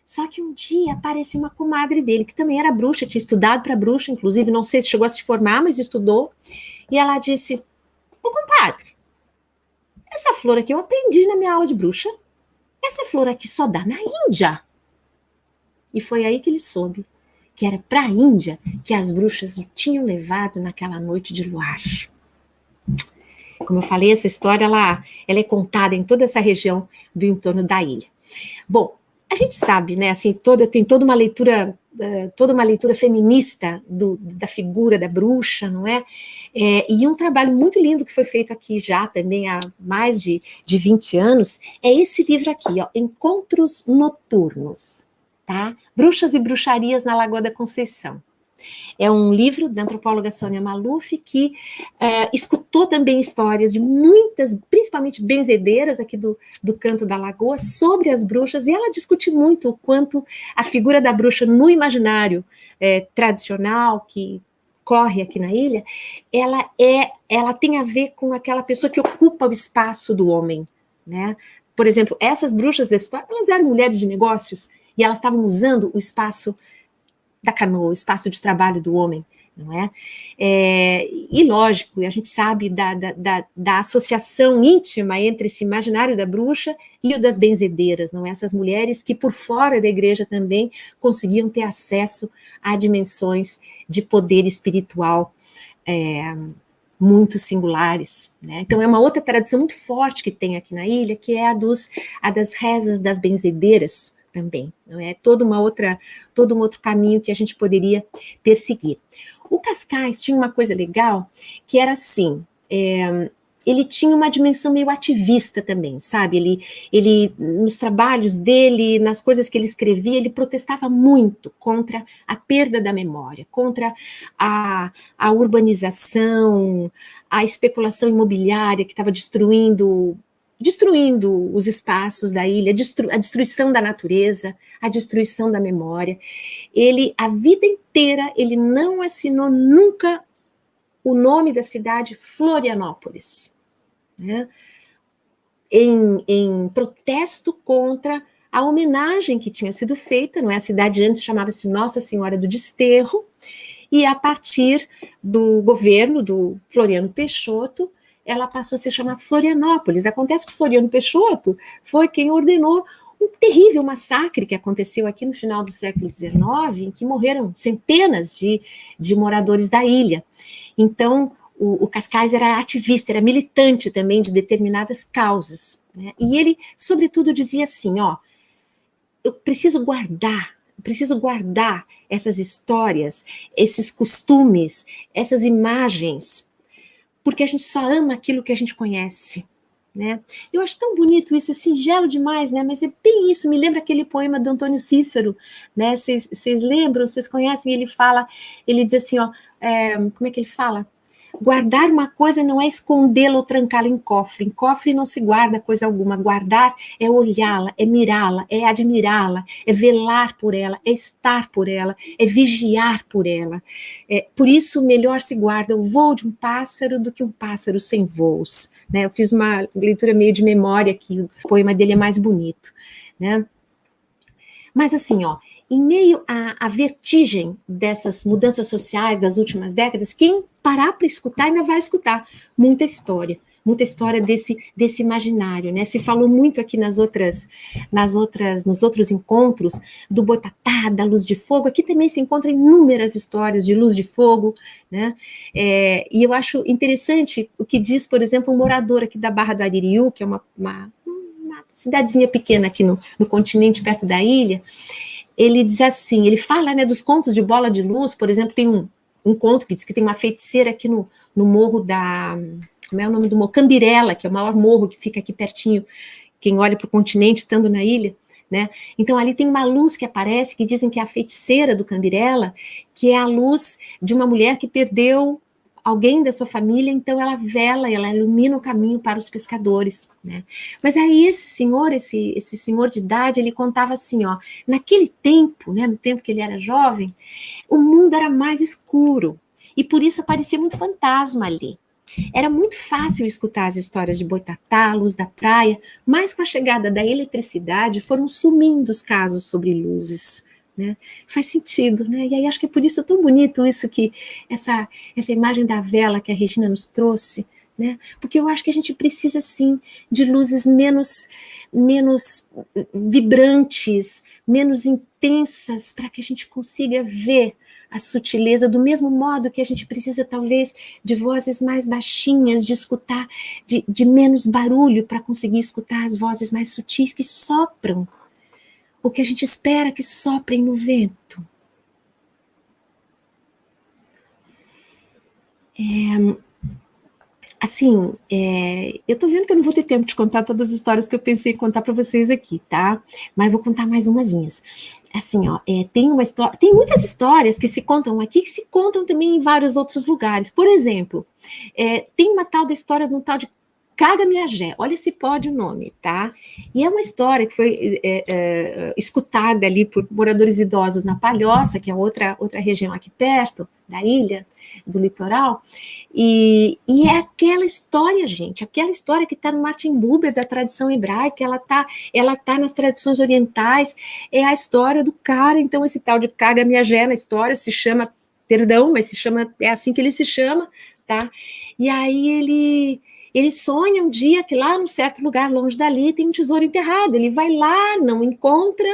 Só que um dia apareceu uma comadre dele, que também era bruxa, tinha estudado para bruxa, inclusive, não sei se chegou a se formar, mas estudou. E ela disse, ô compadre, essa flor aqui eu aprendi na minha aula de bruxa. Essa flor aqui só dá na Índia. E foi aí que ele soube que era para a Índia que as bruxas o tinham levado naquela noite de luar. Como eu falei, essa história ela é contada em toda essa região do entorno da ilha. Bom, a gente sabe, né, assim, tem toda uma leitura toda uma leitura feminista da figura da bruxa, não é? E um trabalho muito lindo que foi feito aqui já também há mais de 20 anos, é esse livro aqui, ó, Encontros Noturnos, tá? Bruxas e Bruxarias na Lagoa da Conceição. É um livro da antropóloga Sônia Maluf, que escutou também histórias de muitas, principalmente benzedeiras aqui do canto da Lagoa, sobre as bruxas, e ela discute muito o quanto a figura da bruxa no imaginário tradicional, que corre aqui na ilha, ela tem a ver com aquela pessoa que ocupa o espaço do homem, né? Por exemplo, essas bruxas da história, elas eram mulheres de negócios, e elas estavam usando o espaço da canoa, o espaço de trabalho do homem, não é? E lógico, a gente sabe da associação íntima entre esse imaginário da bruxa e o das benzedeiras, não é? Essas mulheres que por fora da igreja também conseguiam ter acesso a dimensões de poder espiritual muito singulares, né? Então é uma outra tradição muito forte que tem aqui na ilha, que é a das rezas das benzedeiras, também, não é? Todo um outro caminho que a gente poderia perseguir. O Cascais tinha uma coisa legal, que era assim, ele tinha uma dimensão meio ativista também, sabe? Ele, nos trabalhos dele, nas coisas que ele escrevia, ele protestava muito contra a perda da memória, contra a urbanização, a especulação imobiliária que estava destruindo os espaços da ilha, a destruição da natureza, a destruição da memória. Ele, a vida inteira, ele não assinou nunca o nome da cidade Florianópolis, né? Em protesto contra a homenagem que tinha sido feita, não é? A cidade antes chamava-se Nossa Senhora do Desterro, e a partir do governo do Floriano Peixoto, ela passou a se chamar Florianópolis. Acontece que Floriano Peixoto foi quem ordenou um terrível massacre que aconteceu aqui no final do século XIX, em que morreram centenas de moradores da ilha. Então, o Cascais era ativista, era militante também de determinadas causas, né? E ele, sobretudo, dizia assim, ó, eu preciso guardar essas histórias, esses costumes, essas imagens, porque a gente só ama aquilo que a gente conhece, né? Eu acho tão bonito isso, é singelo demais, né? Mas é bem isso, me lembra aquele poema do Antônio Cícero, né? Vocês lembram, vocês conhecem? Ele diz assim, ó, como é que ele fala? Guardar uma coisa não é escondê-la ou trancá-la em cofre não se guarda coisa alguma, guardar é olhá-la, é mirá-la, é admirá-la, é velar por ela, é estar por ela, é vigiar por ela. Por isso melhor se guarda o voo de um pássaro do que um pássaro sem voos, né? Eu fiz uma leitura meio de memória aqui, o poema dele é mais bonito, né? Mas assim, ó, em meio à vertigem dessas mudanças sociais das últimas décadas, quem parar para escutar ainda vai escutar muita história desse imaginário, né? Se falou muito aqui nos outros encontros do Boitatá, da Luz de Fogo. Aqui também se encontram inúmeras histórias de Luz de Fogo, né? E eu acho interessante o que diz, por exemplo, um morador aqui da Barra do Aririú, que é uma cidadezinha pequena aqui no continente, perto da ilha. Ele diz assim, ele fala, né, dos contos de Bola de Luz, por exemplo, tem um conto que diz que tem uma feiticeira aqui no morro da... Como é o nome do morro? Cambirela, que é o maior morro que fica aqui pertinho, quem olha para o continente, estando na ilha, né? Então, ali tem uma luz que aparece, que dizem que é a feiticeira do Cambirela, que é a luz de uma mulher que perdeu alguém da sua família, então ela vela, ela ilumina o caminho para os pescadores, né? Mas aí esse senhor de idade, ele contava assim, ó, naquele tempo, né, no tempo que ele era jovem, o mundo era mais escuro, e por isso aparecia muito fantasma ali. Era muito fácil escutar as histórias de Boitatá, Luz da Praia, mas com a chegada da eletricidade foram sumindo os casos sobre luzes, né? Faz sentido, né? E aí acho que é por isso tão bonito isso que essa imagem da vela que a Regina nos trouxe, né? Porque eu acho que a gente precisa sim de luzes menos vibrantes, menos intensas, para que a gente consiga ver a sutileza, do mesmo modo que a gente precisa talvez de vozes mais baixinhas, de escutar de menos barulho, para conseguir escutar as vozes mais sutis que sopram o que a gente espera que soprem no vento, Assim, eu tô vendo que eu não vou ter tempo de contar todas as histórias que eu pensei em contar para vocês aqui, tá? Mas vou contar mais umazinhas. Assim, ó, tem muitas histórias que se contam aqui, que se contam também em vários outros lugares. Por exemplo, tem uma tal da história de um tal de Caga Minha Jé, olha se pode o nome, tá? E é uma história que foi escutada ali por moradores idosos na Palhoça, que é outra região aqui perto da ilha, do litoral, e é aquela história, gente, aquela história que está no Martin Buber, da tradição hebraica, ela tá nas tradições orientais, é a história do cara. Então esse tal de Caga Minha Jé na história se chama, perdão, mas se chama, é assim que ele se chama, tá? E aí ele sonha um dia que lá num certo lugar longe dali tem um tesouro enterrado. Ele vai lá, não encontra,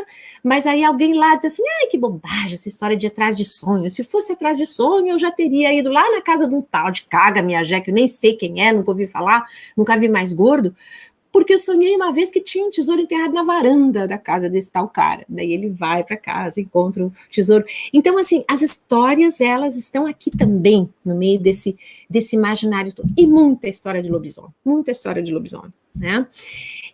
mas aí alguém lá diz assim: ai, que bobagem essa história de atrás de sonho. Se fosse atrás de sonho, eu já teria ido lá na casa de um tal de Caga Minha Jé, que eu nem sei quem é, nunca ouvi falar, nunca vi mais gordo, porque eu sonhei uma vez que tinha um tesouro enterrado na varanda da casa desse tal cara. Daí ele vai para casa, encontra o tesouro. Então, assim, as histórias, elas estão aqui também, no meio desse imaginário todo. E muita história de lobisomem, né?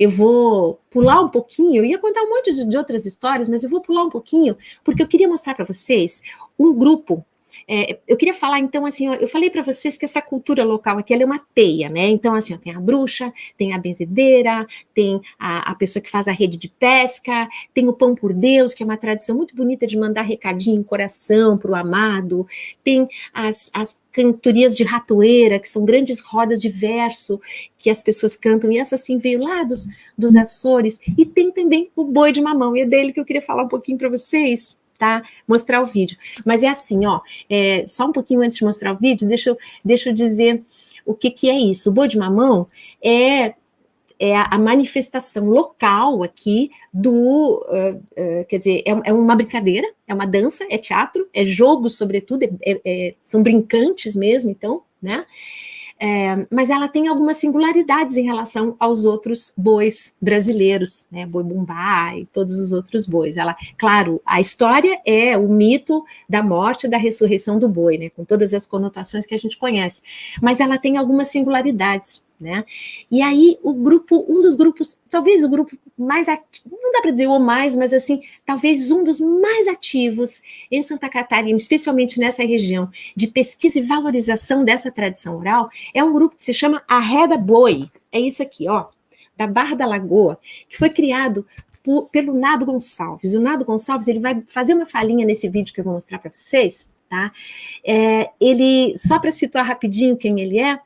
Eu vou pular um pouquinho, eu ia contar um monte de outras histórias, mas eu vou pular um pouquinho, porque eu queria mostrar para vocês um grupo. Eu queria falar, então, assim, ó, eu falei para vocês que essa cultura local aqui, ela é uma teia, né? Então, assim, ó, tem a bruxa, tem a benzedeira, tem a pessoa que faz a rede de pesca, tem o pão por Deus, que é uma tradição muito bonita de mandar recadinho em coração para o amado, tem as cantorias de ratoeira, que são grandes rodas de verso que as pessoas cantam, e essa, assim, veio lá dos Açores, e tem também o boi de mamão, e é dele que eu queria falar um pouquinho para vocês, tá? Mostrar o vídeo. Mas é assim, ó, só um pouquinho antes de mostrar o vídeo, deixa eu dizer o que é isso. O boi de mamão é a manifestação local aqui quer dizer, é uma brincadeira, é uma dança, é teatro, é jogo, sobretudo, são brincantes mesmo, então, né? Mas ela tem algumas singularidades em relação aos outros bois brasileiros, né? Boi bumbá e todos os outros bois. Claro, a história é o mito da morte e da ressurreição do boi, né? Com todas as conotações que a gente conhece, mas ela tem algumas singularidades, né? E aí um dos grupos, talvez o grupo mais ativo, não dá para dizer o mais, mas assim, talvez um dos mais ativos em Santa Catarina, especialmente nessa região, de pesquisa e valorização dessa tradição oral, é um grupo que se chama Arreda Boi. É isso aqui, ó, da Barra da Lagoa, que foi criado pelo Nado Gonçalves. O Nado Gonçalves, ele vai fazer uma falinha nesse vídeo que eu vou mostrar para vocês, tá? Ele, só para situar rapidinho quem ele é,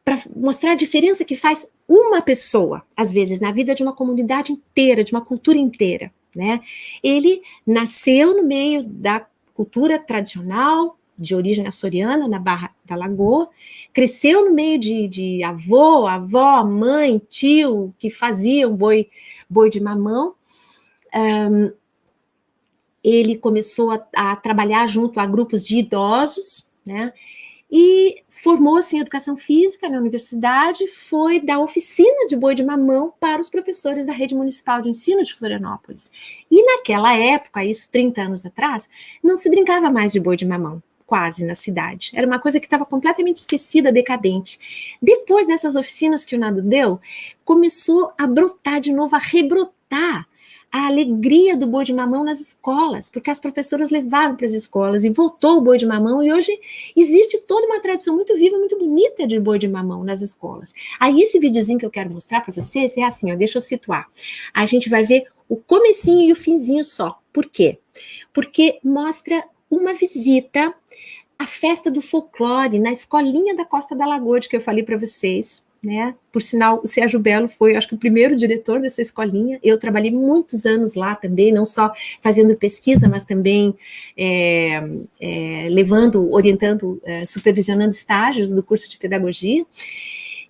para mostrar a diferença que faz uma pessoa, às vezes, na vida de uma comunidade inteira, de uma cultura inteira, né? Ele nasceu no meio da cultura tradicional, de origem açoriana, na Barra da Lagoa, cresceu no meio de avô, avó, mãe, tio, que faziam boi de mamão. Ele começou a trabalhar junto a grupos de idosos, né? E formou-se em educação física na universidade, foi dar oficina de boi de mamão para os professores da rede municipal de ensino de Florianópolis. E naquela época, isso 30 anos atrás, não se brincava mais de boi de mamão, quase, na cidade. Era uma coisa que estava completamente esquecida, decadente. Depois dessas oficinas que o Nado deu, começou a brotar de novo, a rebrotar a alegria do boi de mamão nas escolas, porque as professoras levaram para as escolas e voltou o boi de mamão, e hoje existe toda uma tradição muito viva, muito bonita de boi de mamão nas escolas. Aí esse videozinho que eu quero mostrar para vocês é assim, ó, deixa eu situar. A gente vai ver o comecinho e o finzinho só. Por quê? Porque mostra uma visita à festa do folclore na escolinha da Costa da Lagoa, que eu falei para vocês, né? Por sinal, o Sérgio Belo foi, acho que o primeiro diretor dessa escolinha. Eu trabalhei muitos anos lá também, não só fazendo pesquisa, mas também orientando, supervisionando estágios do curso de pedagogia.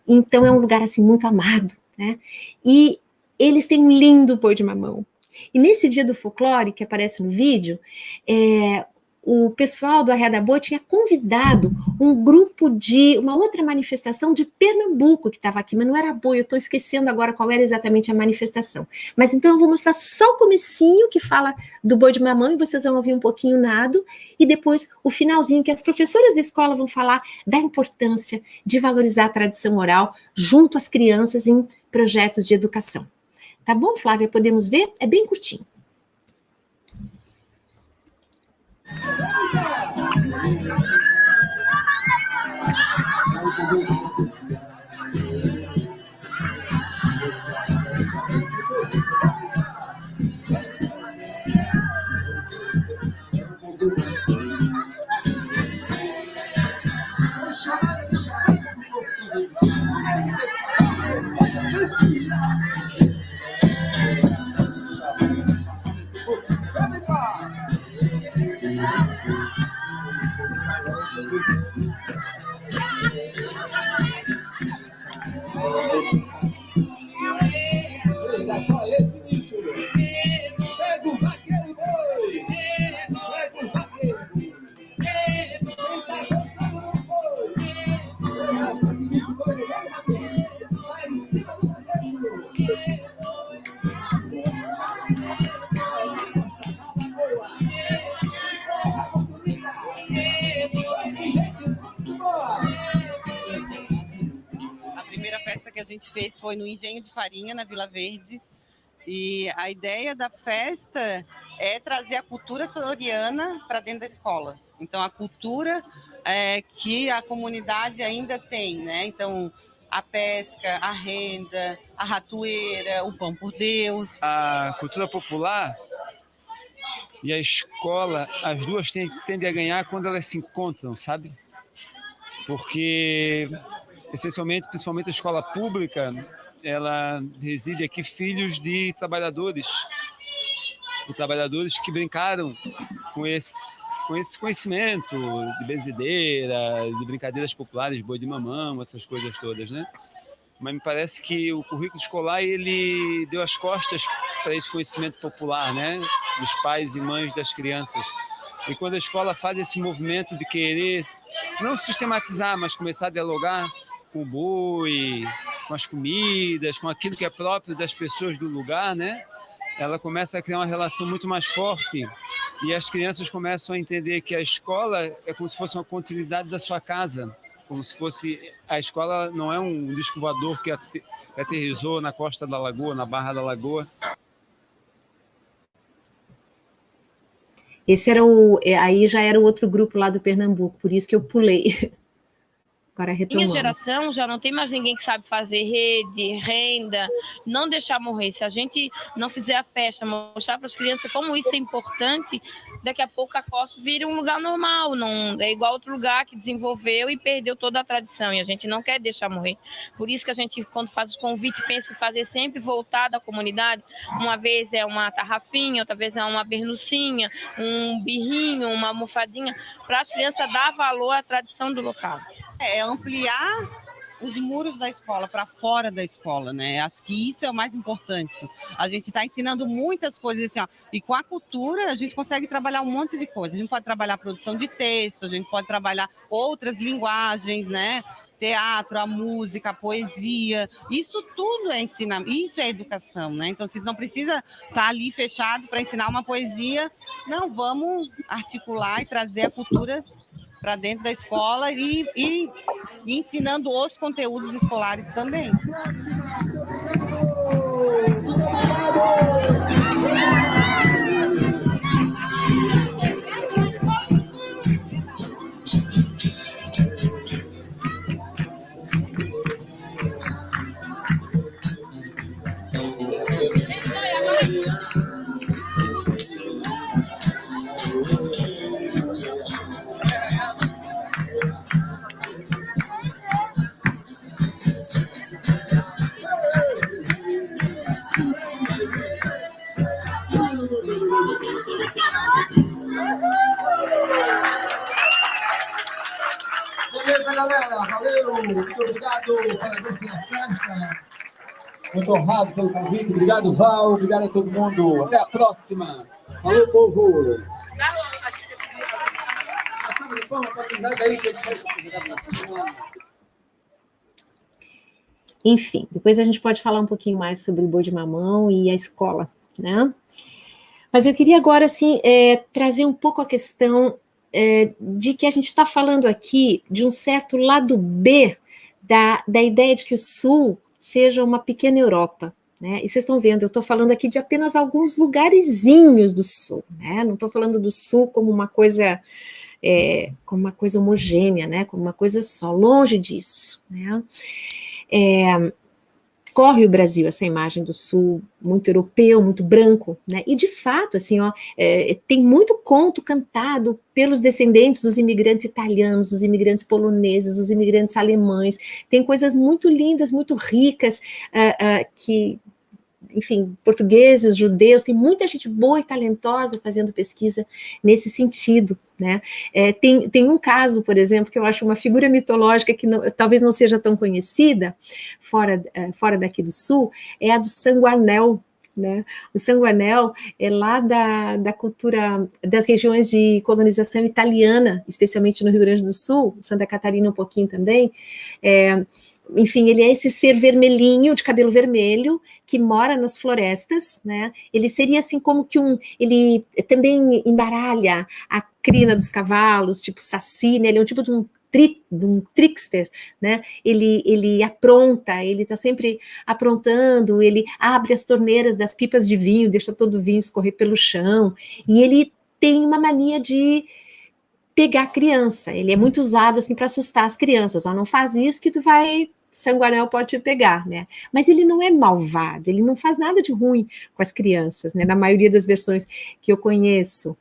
Então é um lugar assim muito amado, né? E eles têm um lindo boi de mamão. E nesse dia do folclore que aparece no vídeo, o pessoal do Arreia da Boa tinha convidado um grupo de uma outra manifestação de Pernambuco que estava aqui, mas não era boi, eu estou esquecendo agora qual era exatamente a manifestação. Mas então eu vou mostrar só o comecinho que fala do boi de mamãe, vocês vão ouvir um pouquinho o nado, e depois o finalzinho que as professoras da escola vão falar da importância de valorizar a tradição oral junto às crianças em projetos de educação. Tá bom, Flávia? Podemos ver? É bem curtinho. Fez foi no Engenho de Farinha, na Vila Verde, e a ideia da festa é trazer a cultura sororiana para dentro da escola. Então, a cultura que a comunidade ainda tem, né? Então, a pesca, a renda, a ratoeira, o pão por Deus. A cultura popular e a escola, as duas tendem a ganhar quando elas se encontram, sabe? Porque... essencialmente, principalmente a escola pública, ela reside aqui filhos de trabalhadores que brincaram com esse conhecimento de benzedeira, de brincadeiras populares, boi de mamão, essas coisas todas, né? Mas me parece que o currículo escolar ele deu as costas para esse conhecimento popular, né? Dos pais e mães das crianças. E quando a escola faz esse movimento de querer não sistematizar, mas começar a dialogar com o boi, com as comidas, com aquilo que é próprio das pessoas do lugar, né? Ela começa a criar uma relação muito mais forte e as crianças começam a entender que a escola é como se fosse uma continuidade da sua casa, como se fosse... A escola não é um disco voador que aterrissou na costa da lagoa, na barra da lagoa. Esse era aí já era o outro grupo lá do Pernambuco, por isso que eu pulei. Agora retomamos. Minha geração já não tem mais ninguém que sabe fazer rede, renda, não deixar morrer. Se a gente não fizer a festa, mostrar para as crianças como isso é importante, daqui a pouco a costa vira um lugar normal, não é igual outro lugar que desenvolveu e perdeu toda a tradição, e a gente não quer deixar morrer. Por isso que a gente, quando faz os convites, pensa em fazer sempre voltado à comunidade. Uma vez é uma tarrafinha, outra vez é uma bernucinha, um birrinho, uma almofadinha, para as crianças dar valor à tradição do local. É ampliar os muros da escola para fora da escola, né? Acho que isso é o mais importante. A gente está ensinando muitas coisas assim, ó, e com a cultura a gente consegue trabalhar um monte de coisas. A gente pode trabalhar a produção de texto, a gente pode trabalhar outras linguagens, né? Teatro, a música, a poesia, isso tudo é ensinamento, isso é educação, né? Então, se não precisa estar ali fechado para ensinar uma poesia, não, vamos articular e trazer a cultura para dentro da escola e ensinando os conteúdos escolares também. Beleza, galera? Valeu! Muito obrigado, parabéns pela festa. Muito honrado pelo convite. Obrigado, Val. Obrigado a todo mundo. Até a próxima. Falou, povo! salva de palmas para a comunidade aí que eles fazem. Enfim, depois a gente pode falar um pouquinho mais sobre o boi de mamão e a escola, né? Mas eu queria agora, assim, trazer um pouco a questão de que a gente está falando aqui de um certo lado B da ideia de que o Sul seja uma pequena Europa, né? E vocês estão vendo, eu estou falando aqui de apenas alguns lugarzinhos do Sul, né? Não estou falando do Sul como uma coisa homogênea, né? Como uma coisa só, longe disso, né? Corre o Brasil essa imagem do Sul muito europeu, muito branco, né? E de fato, assim, ó, tem muito conto cantado pelos descendentes dos imigrantes italianos, dos imigrantes poloneses, dos imigrantes alemães. Tem coisas muito lindas, muito ricas, que, enfim, portugueses, judeus, tem muita gente boa e talentosa fazendo pesquisa nesse sentido, né? Tem um caso, por exemplo, que eu acho uma figura mitológica que talvez não seja tão conhecida fora daqui do Sul, é a do Sanguanel, né? O Sanguanel é lá da cultura das regiões de colonização italiana, especialmente no Rio Grande do Sul, Santa Catarina um pouquinho também. Enfim, ele é esse ser vermelhinho, de cabelo vermelho, que mora nas florestas, né? Ele seria assim como que ele também embaralha a crina dos cavalos, tipo saci, né? Ele é um tipo de um trickster, né? Ele apronta, ele está sempre aprontando, ele abre as torneiras das pipas de vinho, deixa todo o vinho escorrer pelo chão, e ele tem uma mania de pegar a criança, ele é muito usado assim para assustar as crianças, ó, não faz isso que Sanguanel pode te pegar, né? Mas ele não é malvado, ele não faz nada de ruim com as crianças, né? Na maioria das versões que eu conheço,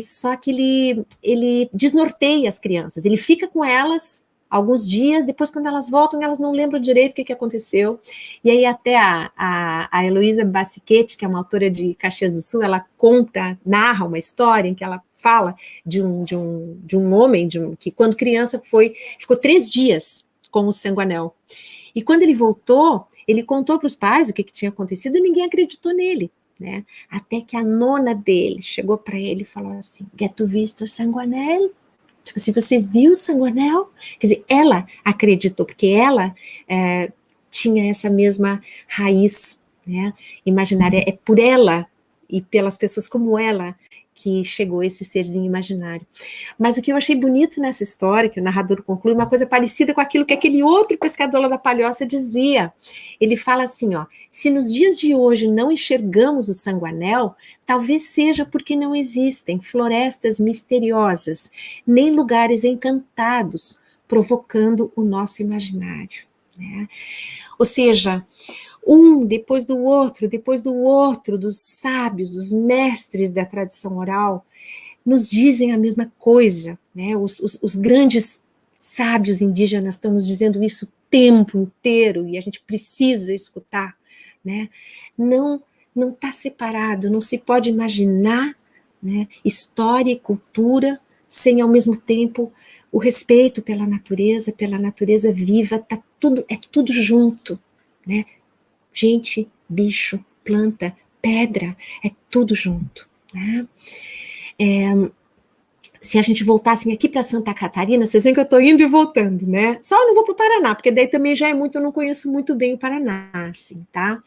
só que ele desnorteia as crianças, ele fica com elas alguns dias, depois quando elas voltam, elas não lembram direito o que aconteceu, e aí até a Heloísa Bassichetti, que é uma autora de Caxias do Sul, ela narra uma história em que ela fala de um homem que quando criança ficou 3 dias com o Sanguanel. E quando ele voltou, ele contou para os pais o que tinha acontecido e ninguém acreditou nele, né? Até que a nona dele chegou para ele e falou assim: "Que tu visto o Sanguanel?" Tipo assim, você viu o Sanguanel? Quer dizer, ela acreditou, porque ela tinha essa mesma raiz, né, imaginária. É por ela e pelas pessoas como ela que chegou esse serzinho imaginário. Mas o que eu achei bonito nessa história, que o narrador conclui, uma coisa parecida com aquilo que aquele outro pescador lá da Palhoça dizia. Ele fala assim, ó: se nos dias de hoje não enxergamos o Sanguanel, talvez seja porque não existem florestas misteriosas, nem lugares encantados, provocando o nosso imaginário, né? Ou seja, depois do outro, dos sábios, dos mestres da tradição oral, nos dizem a mesma coisa, né? Os grandes sábios indígenas estão nos dizendo isso o tempo inteiro, e a gente precisa escutar, né? Não está separado, não se pode imaginar, né, história e cultura sem, ao mesmo tempo, o respeito pela natureza viva, é tudo junto, né? Gente, bicho, planta, pedra, é tudo junto, né? Se a gente voltasse aqui para Santa Catarina, vocês veem que eu estou indo e voltando, né? Só eu não vou para o Paraná, porque daí também já é muito, eu não conheço muito bem o Paraná, assim, tá?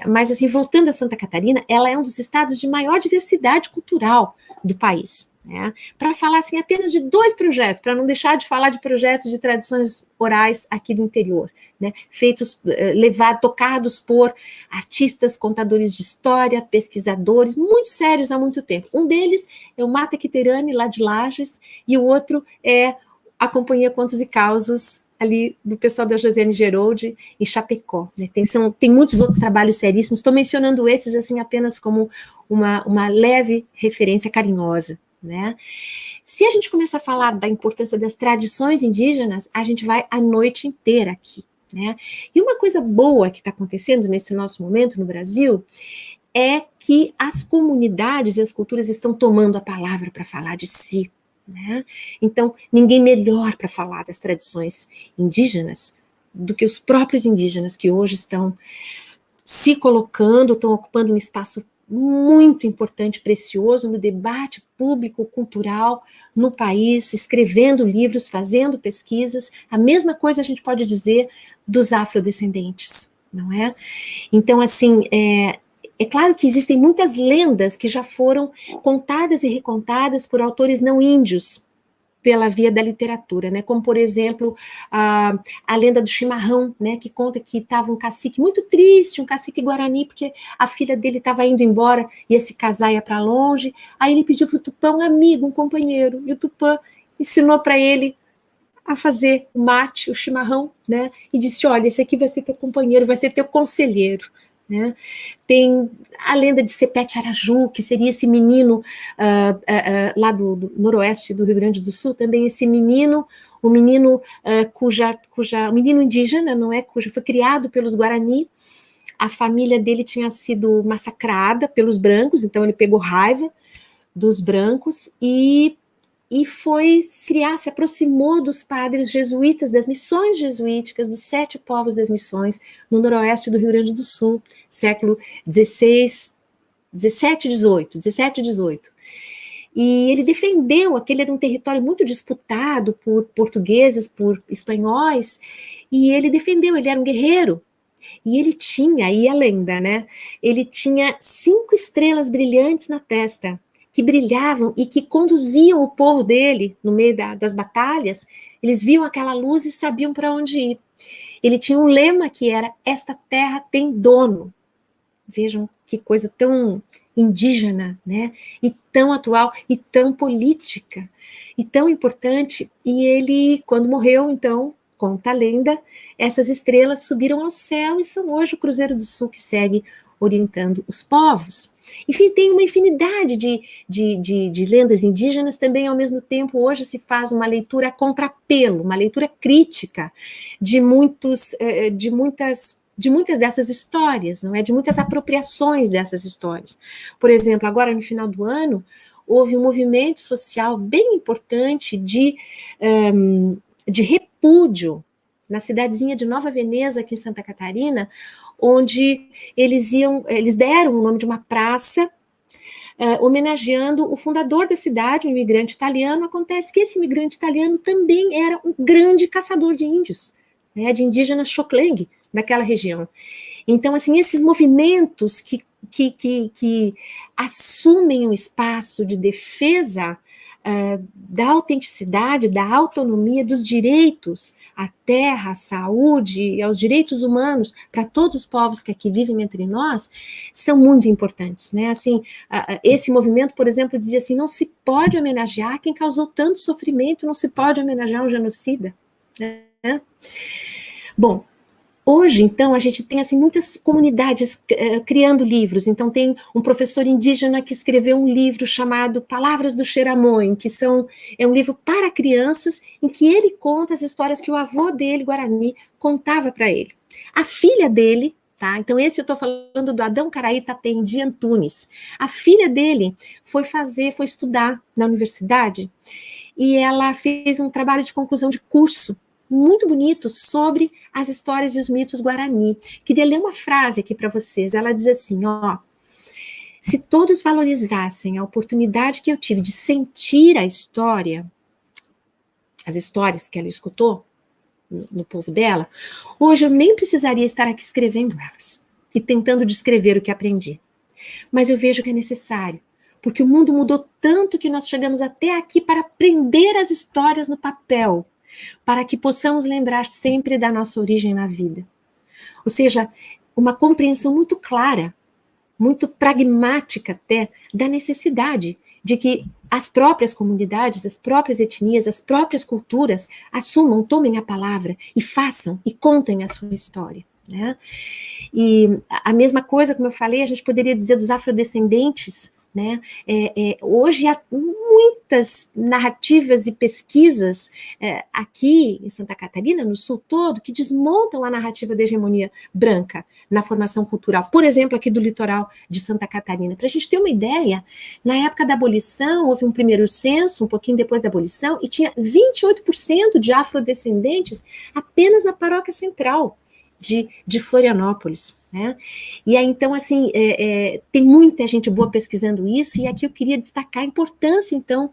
Mas, assim, voltando a Santa Catarina, ela é um dos estados de maior diversidade cultural do país, né? Para falar, assim, apenas de 2 projetos, para não deixar de falar de projetos de tradições orais aqui do interior, né? Feitos, tocados por artistas, contadores de história, pesquisadores, muito sérios há muito tempo. Um deles é o Mata Quiterane, lá de Lages, e o outro é a Companhia Contos e Causos, ali do pessoal da Josiane Geroldi, em Chapecó, né? Tem muitos outros trabalhos seríssimos, estou mencionando esses assim apenas como uma leve referência carinhosa, né? Se a gente começar a falar da importância das tradições indígenas, a gente vai a noite inteira aqui, né? E uma coisa boa que está acontecendo nesse nosso momento no Brasil é que as comunidades e as culturas estão tomando a palavra para falar de si, né? Então, ninguém melhor para falar das tradições indígenas do que os próprios indígenas, que hoje estão se colocando, estão ocupando um espaço muito importante, precioso no debate público, cultural, no país, escrevendo livros, fazendo pesquisas. A mesma coisa a gente pode dizer dos afrodescendentes, não é? Então, assim, é claro que existem muitas lendas que já foram contadas e recontadas por autores não índios, pela via da literatura, né? Como, por exemplo, a lenda do chimarrão, né? Que conta que estava um cacique muito triste, um cacique guarani, porque a filha dele estava indo embora, ia se casar, ia para longe. Aí ele pediu para o Tupã um amigo, um companheiro, e o Tupã ensinou para ele a fazer o mate, o chimarrão, né? E disse: olha, esse aqui vai ser teu companheiro, vai ser teu conselheiro. Né? Tem a lenda de Sepete Araju, que seria esse menino lá do noroeste do Rio Grande do Sul, também esse menino, o menino o menino indígena, não é? Cuja foi criado pelos Guarani. A família dele tinha sido massacrada pelos brancos, então ele pegou raiva dos brancos e foi criar, se aproximou dos padres jesuítas, das missões jesuíticas, dos 7 povos das missões, no noroeste do Rio Grande do Sul, século XVI, 17 e 18. E ele defendeu, aquele era um território muito disputado por portugueses, por espanhóis, e ele defendeu, ele era um guerreiro. E ele tinha, aí a lenda, né? Ele tinha 5 estrelas brilhantes na testa, que brilhavam e que conduziam o povo dele no meio das batalhas. Eles viam aquela luz e sabiam para onde ir. Ele tinha um lema que era: esta terra tem dono. Vejam que coisa tão indígena, né? E tão atual, e tão política, e tão importante. E ele, quando morreu, então, conta a lenda, essas estrelas subiram ao céu e são hoje o Cruzeiro do Sul que segue orientando os povos. Enfim, tem uma infinidade de lendas indígenas. Também, ao mesmo tempo, hoje se faz uma leitura a contrapelo, uma leitura crítica de muitas dessas histórias, não é? De muitas apropriações dessas histórias. Por exemplo, agora no final do ano, houve um movimento social bem importante de repúdio na cidadezinha de Nova Veneza, aqui em Santa Catarina, onde eles deram o nome de uma praça homenageando o fundador da cidade, um imigrante italiano. Acontece que esse imigrante italiano também era um grande caçador de índios, né, de indígenas Xoclengue, daquela região. Então, assim, esses movimentos que assumem um espaço de defesa da autenticidade, da autonomia, dos direitos à terra, à saúde e aos direitos humanos para todos os povos que aqui vivem entre nós, são muito importantes, né? Assim, esse movimento, por exemplo, dizia assim: não se pode homenagear quem causou tanto sofrimento, não se pode homenagear um genocida, né? Bom, hoje, então, a gente tem assim, muitas comunidades criando livros. Então, tem um professor indígena que escreveu um livro chamado Palavras do Xeramoim, que é um livro para crianças, em que ele conta as histórias que o avô dele, Guarani, contava para ele. A filha dele, tá? Então, esse eu estou falando do Adão Caraí Tatendi Antunes. A filha dele foi estudar na universidade, e ela fez um trabalho de conclusão de curso muito bonito sobre as histórias e os mitos Guarani. Queria ler uma frase aqui para vocês. Ela diz assim, ó: se todos valorizassem a oportunidade que eu tive de sentir a história, as histórias que ela escutou no povo dela, hoje eu nem precisaria estar aqui escrevendo elas e tentando descrever o que aprendi. Mas eu vejo que é necessário, porque o mundo mudou tanto que nós chegamos até aqui para aprender as histórias no papel, para que possamos lembrar sempre da nossa origem na vida. Ou seja, uma compreensão muito clara, muito pragmática até, da necessidade de que as próprias comunidades, as próprias etnias, as próprias culturas assumam, tomem a palavra e façam e contem a sua história, né? E a mesma coisa, como eu falei, a gente poderia dizer dos afrodescendentes, né? Hoje há muitas narrativas e pesquisas aqui em Santa Catarina, no sul todo, que desmontam a narrativa da hegemonia branca na formação cultural. Por exemplo, aqui do litoral de Santa Catarina. Para a gente ter uma ideia, na época da abolição, houve um primeiro censo, um pouquinho depois da abolição, e tinha 28% de afrodescendentes apenas na paróquia central de Florianópolis. né? E aí, então, assim, tem muita gente boa pesquisando isso, e aqui eu queria destacar a importância, então,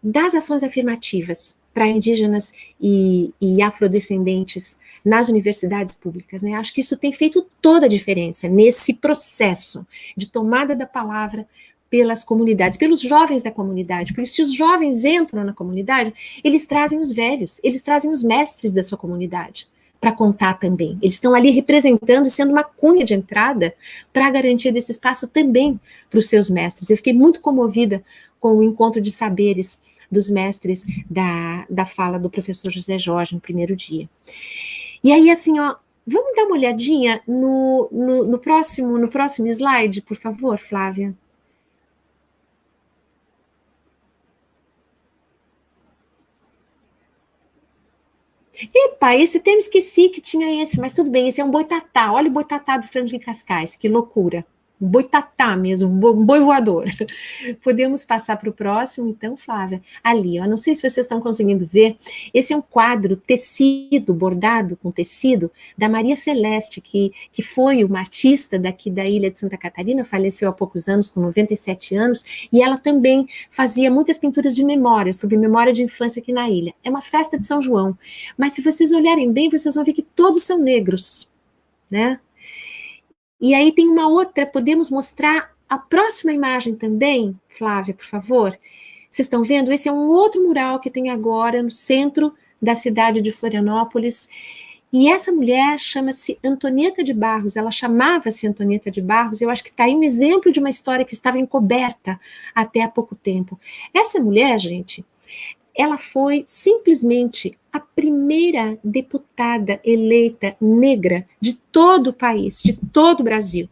das ações afirmativas para indígenas e afrodescendentes nas universidades públicas, né? Acho que isso tem feito toda a diferença nesse processo de tomada da palavra pelas comunidades, pelos jovens da comunidade, porque se os jovens entram na comunidade, eles trazem os velhos, eles trazem os mestres da sua comunidade para contar também. Eles estão ali representando e sendo uma cunha de entrada para a garantia desse espaço também para os seus mestres. Eu fiquei muito comovida com o encontro de saberes dos mestres da fala do professor José Jorge no primeiro dia. E aí, assim, ó, vamos dar uma olhadinha no próximo slide, por favor, Flávia? Epa, esse tema esqueci que tinha esse, mas tudo bem, esse é um boitatá. Olha o boitatá do Franklin Cascais, que loucura. Um boitatá mesmo, um boi voador. Podemos passar para o próximo, então, Flávia? Ali, ó, não sei se vocês estão conseguindo ver, esse é um quadro tecido, bordado com tecido, da Maria Celeste, que foi uma artista daqui da ilha de Santa Catarina, faleceu há poucos anos, com 97 anos, e ela também fazia muitas pinturas de memória, sobre memória de infância aqui na ilha. É uma festa de São João, mas se vocês olharem bem, vocês vão ver que todos são negros, né? E aí tem uma outra, podemos mostrar a próxima imagem também, Flávia, por favor? Vocês estão vendo? Esse é um outro mural que tem agora no centro da cidade de Florianópolis, e essa mulher chama-se Antonieta de Barros, ela chamava-se Antonieta de Barros, eu acho que está aí um exemplo de uma história que estava encoberta até há pouco tempo. Essa mulher, gente, ela foi simplesmente a primeira deputada eleita negra de todo o país, de todo o Brasil.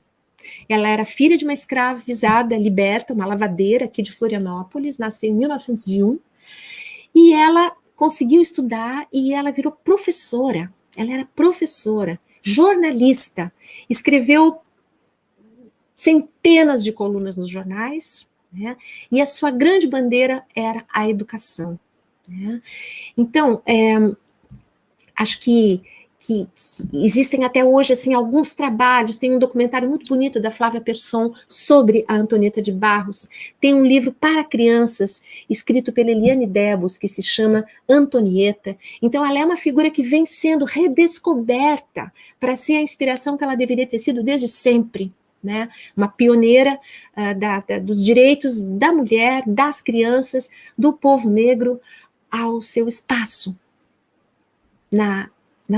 Ela era filha de uma escravizada liberta, uma lavadeira aqui de Florianópolis, nasceu em 1901, e ela conseguiu estudar e ela virou professora. Ela era professora, jornalista, escreveu centenas de colunas nos jornais, né? E a sua grande bandeira era a educação. Né? Então, acho que existem até hoje assim, alguns trabalhos, tem um documentário muito bonito da Flávia Persson sobre a Antonieta de Barros, tem um livro para crianças, escrito pela Eliane Debus, que se chama Antonieta. Então ela é uma figura que vem sendo redescoberta para ser a inspiração que ela deveria ter sido desde sempre. Né? Uma pioneira dos direitos da mulher, das crianças, do povo negro, ao seu espaço na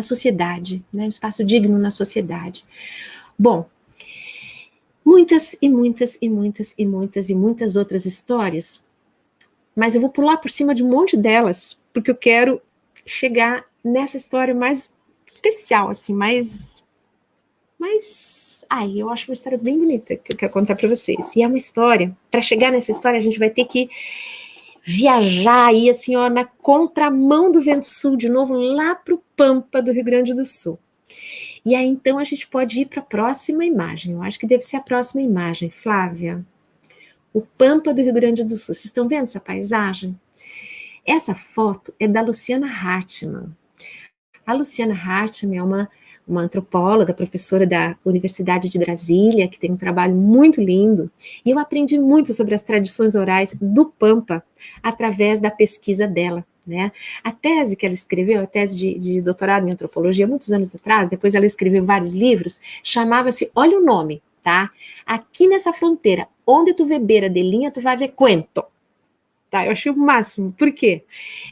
sociedade, né? Um espaço digno na sociedade. Bom, muitas e muitas e muitas e muitas e muitas outras histórias, mas eu vou pular por cima de um monte delas, porque eu quero chegar nessa história mais especial, assim, eu acho uma história bem bonita que eu quero contar para vocês. E é uma história, para chegar nessa história, a gente vai ter que viajar aí, assim, ó, na contramão do vento sul, de novo, lá para o Pampa do Rio Grande do Sul. E aí, então, a gente pode ir para a próxima imagem. Eu acho que deve ser a próxima imagem, Flávia. O Pampa do Rio Grande do Sul. Vocês estão vendo essa paisagem? Essa foto é da Luciana Hartmann. A Luciana Hartmann é uma antropóloga, professora da Universidade de Brasília, que tem um trabalho muito lindo, e eu aprendi muito sobre as tradições orais do Pampa através da pesquisa dela, né? A tese que ela escreveu, a tese de doutorado em antropologia, muitos anos atrás, depois ela escreveu vários livros, chamava-se, olha o nome, tá? Aqui nessa fronteira, onde tu vê beira de linha, tu vai ver cuento. Tá? Eu achei o máximo, por quê?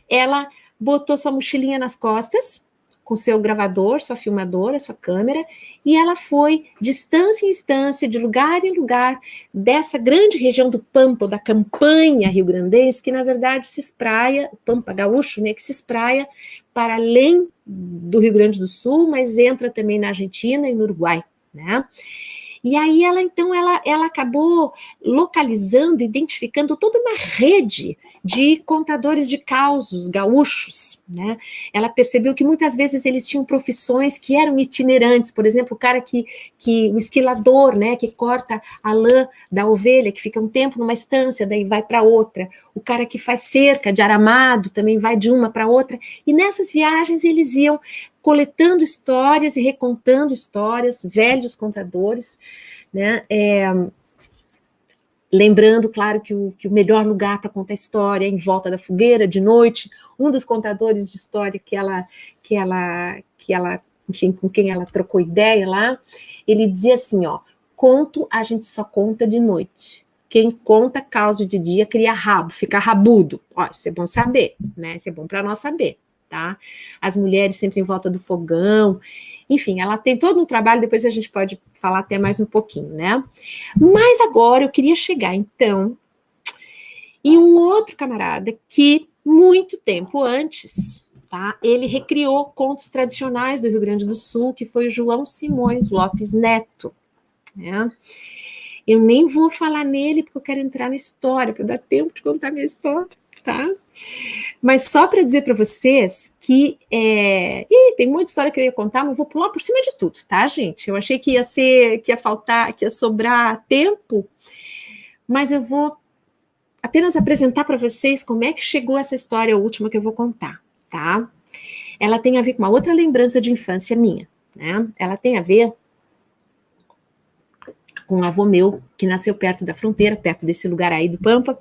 Ela botou sua mochilinha nas costas, com seu gravador, sua filmadora, sua câmera, e ela foi de instância em instância, de lugar em lugar, dessa grande região do Pampa, da campanha rio-grandense, que na verdade se espraia, o Pampa gaúcho, né, que se espraia para além do Rio Grande do Sul, mas entra também na Argentina e no Uruguai, né? E aí ela acabou localizando, identificando toda uma rede de contadores de causos gaúchos, né? Ela percebeu que muitas vezes eles tinham profissões que eram itinerantes, por exemplo, o cara o esquilador, né, que corta a lã da ovelha, que fica um tempo numa estância, daí vai para outra, o cara que faz cerca de aramado também vai de uma para outra, e nessas viagens eles iam coletando histórias e recontando histórias, velhos contadores, né, lembrando, claro, que o melhor lugar para contar história é em volta da fogueira, de noite. Um dos contadores de história que ela, enfim, com quem ela trocou ideia lá, ele dizia assim, ó, conto a gente só conta de noite. Quem conta causa de dia cria rabo, fica rabudo. Ó, isso é bom saber, né? Isso é bom para nós saber, tá? As mulheres sempre em volta do fogão. Enfim, ela tem todo um trabalho, depois a gente pode falar até mais um pouquinho, né? Mas agora eu queria chegar, então, em um outro camarada que, muito tempo antes, tá, ele recriou contos tradicionais do Rio Grande do Sul, que foi o João Simões Lopes Neto, né? Eu nem vou falar nele, porque eu quero entrar na história, para dar tempo de contar minha história, tá? Mas só para dizer para vocês que tem muita história que eu ia contar, mas eu vou pular por cima de tudo, tá, gente? Eu achei que ia faltar, que ia sobrar tempo, mas eu vou apenas apresentar para vocês como é que chegou essa história última que eu vou contar, tá? Ela tem a ver com uma outra lembrança de infância minha, né? Ela tem a ver com um avô meu, que nasceu perto da fronteira, perto desse lugar aí do Pampa,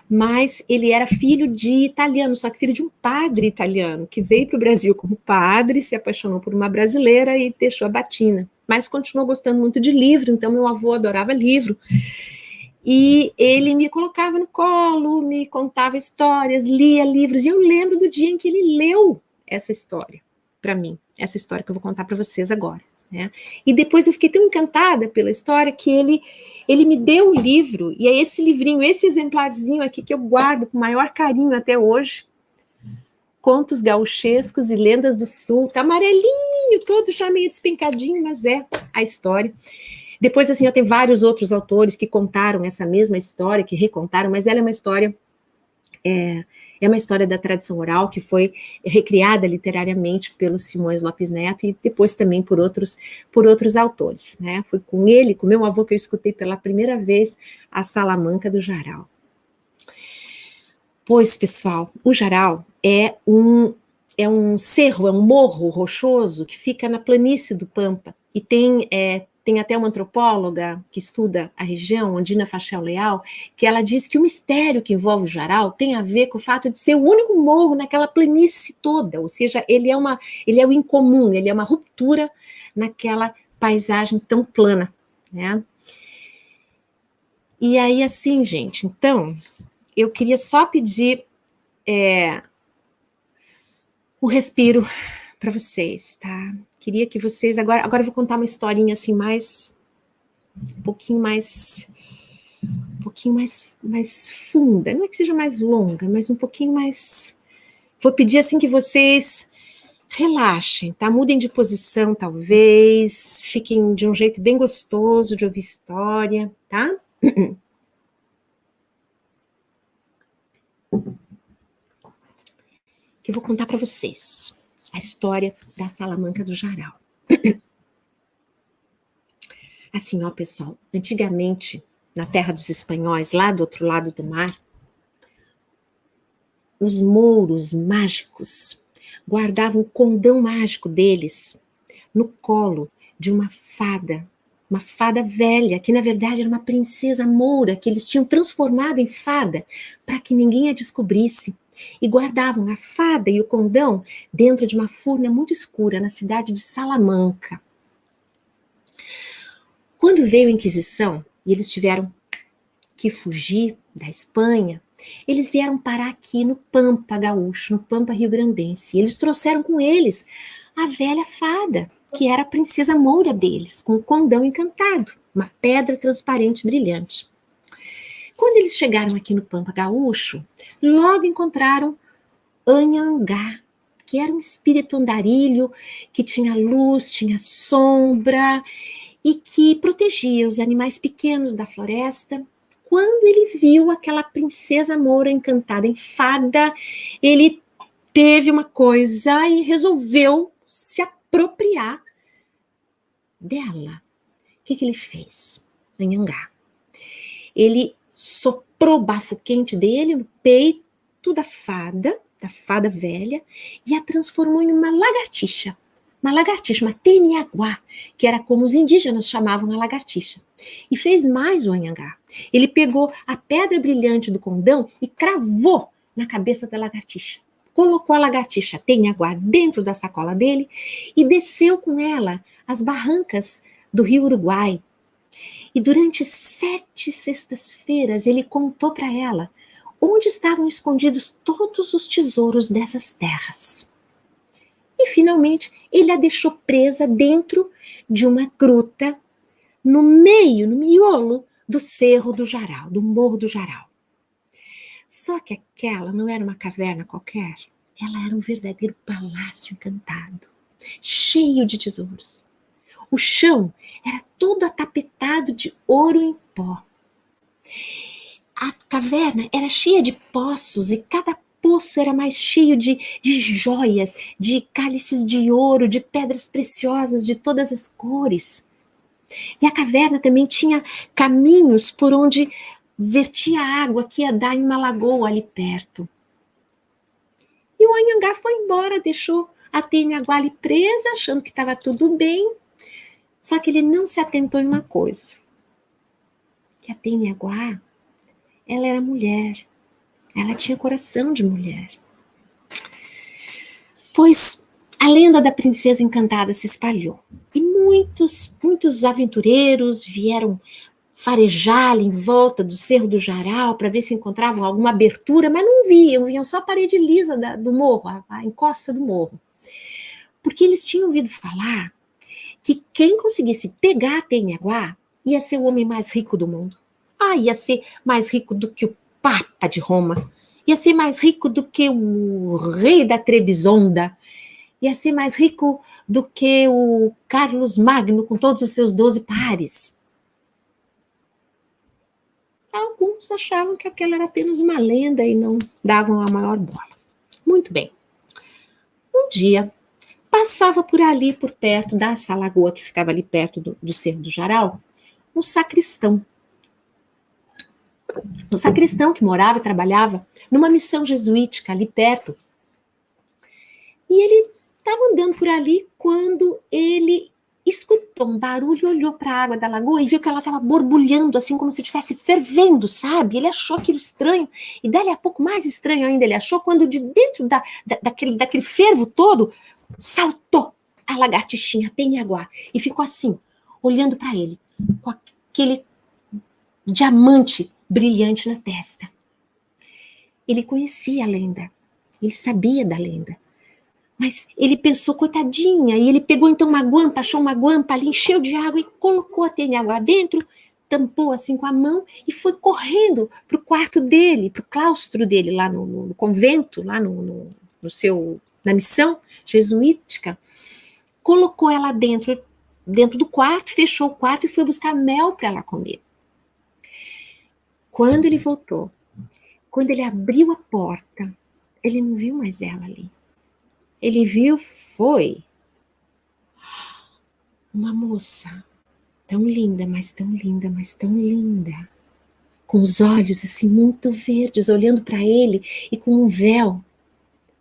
mas ele era filho de italiano, só que filho de um padre italiano, que veio para o Brasil como padre, se apaixonou por uma brasileira e deixou a batina, mas continuou gostando muito de livro, então meu avô adorava livro, e ele me colocava no colo, me contava histórias, lia livros, e eu lembro do dia em que ele leu essa história para mim, essa história que eu vou contar para vocês agora, né? E depois eu fiquei tão encantada pela história que ele me deu o livro, e é esse livrinho, esse exemplarzinho aqui que eu guardo com o maior carinho até hoje, Contos Gauchescos e Lendas do Sul, tá amarelinho, todo já meio despencadinho, mas é a história. Depois, assim, eu tenho vários outros autores que contaram essa mesma história, que recontaram, mas ela é uma história... É uma história da tradição oral que foi recriada literariamente pelo Simões Lopes Neto e depois também por outros autores, né? Foi com ele, com meu avô, que eu escutei pela primeira vez a Salamanca do Jarau. Pois, pessoal, o Jarau é um cerro, é um morro rochoso que fica na planície do Pampa e tem até uma antropóloga que estuda a região, Ondina Fachel Leal, que ela diz que o mistério que envolve o Jarau tem a ver com o fato de ser o único morro naquela planície toda, ou seja, ele é o incomum, ele é uma ruptura naquela paisagem tão plana, né? E aí, assim, gente, então, eu queria só pedir um respiro para vocês, tá? Queria que vocês, agora eu vou contar uma historinha assim um pouquinho mais funda, não é que seja mais longa, mas um pouquinho mais, vou pedir assim que vocês relaxem, tá? Mudem de posição talvez, fiquem de um jeito bem gostoso de ouvir história, tá? Que eu vou contar para vocês a história da Salamanca do Jarau. Assim, ó, pessoal, antigamente, na terra dos espanhóis, lá do outro lado do mar, os mouros mágicos guardavam o condão mágico deles no colo de uma fada velha, que na verdade era uma princesa moura, que eles tinham transformado em fada para que ninguém a descobrisse. E guardavam a fada e o condão dentro de uma furna muito escura na cidade de Salamanca. Quando veio a Inquisição e eles tiveram que fugir da Espanha, eles vieram parar aqui no Pampa Gaúcho, no Pampa Rio-Grandense. Eles trouxeram com eles a velha fada, que era a princesa moura deles, com o condão encantado, uma pedra transparente brilhante. Quando eles chegaram aqui no Pampa Gaúcho, logo encontraram Anhangá, que era um espírito andarilho, que tinha luz, tinha sombra, e que protegia os animais pequenos da floresta quando ele viu aquela princesa Moura encantada em fada, ele teve uma coisa e resolveu se apropriar dela. O que ele fez? Anhangá. Ele soprou o bafo quente dele no peito da fada velha, e a transformou em uma lagartixa, uma teniaguá, que era como os indígenas chamavam a lagartixa. E fez mais o Anhangá. Ele pegou a pedra brilhante do condão e cravou na cabeça da lagartixa. Colocou a lagartixa teniaguá dentro da sacola dele e desceu com ela as barrancas do rio Uruguai. E durante 7 sextas-feiras ele contou para ela onde estavam escondidos todos os tesouros dessas terras. E finalmente ele a deixou presa dentro de uma gruta no miolo do Cerro do Jaral, do Morro do Jaral. Só que aquela não era uma caverna qualquer, ela era um verdadeiro palácio encantado, cheio de tesouros. O chão era todo atapetado de ouro em pó. A caverna era cheia de poços e cada poço era mais cheio de joias, de cálices de ouro, de pedras preciosas de todas as cores. E a caverna também tinha caminhos por onde vertia água que ia dar em uma lagoa ali perto. E o Anhangá foi embora, deixou a Teniaguá ali presa, achando que estava tudo bem. Só que ele não se atentou em uma coisa. Que a Teniaguá, ela era mulher. Ela tinha coração de mulher. Pois a lenda da princesa encantada se espalhou. E muitos aventureiros vieram farejar em volta do Cerro do Jaral para ver se encontravam alguma abertura, mas não viam só a parede lisa do morro, a encosta do morro. Porque eles tinham ouvido falar que quem conseguisse pegar a Teniaguá ia ser o homem mais rico do mundo. Ia ser mais rico do que o Papa de Roma, ia ser mais rico do que o rei da Trebisonda, ia ser mais rico do que o Carlos Magno com todos os seus 12 pares. Alguns achavam que aquela era apenas uma lenda e não davam a maior bola. Muito bem. Um dia, passava por ali, por perto dessa lagoa que ficava ali perto do Cerro do Jaral, um sacristão. Um sacristão que morava e trabalhava numa missão jesuítica ali perto. E ele estava andando por ali quando ele escutou um barulho, olhou para a água da lagoa e viu que ela estava borbulhando, assim como se estivesse fervendo, sabe? Ele achou aquilo estranho, e dali a pouco mais estranho ainda ele achou quando de dentro daquele fervo todo saltou a lagartixinha, a Teniaguá, e ficou assim, olhando para ele, com aquele diamante brilhante na testa. Ele conhecia a lenda, ele sabia da lenda, mas ele pensou, coitadinha, e ele pegou então uma guampa, achou uma guampa ali, encheu de água e colocou a Teniaguá dentro, tampou assim com a mão e foi correndo para o quarto dele, para o claustro dele, lá no convento, lá na missão jesuítica. Colocou ela dentro do quarto, fechou o quarto e foi buscar mel para ela comer. Quando ele voltou, quando ele abriu a porta, ele não viu mais ela ali. Ele viu, foi uma moça tão linda, mas tão linda, mas tão linda, com os olhos assim muito verdes, olhando para ele e com um véu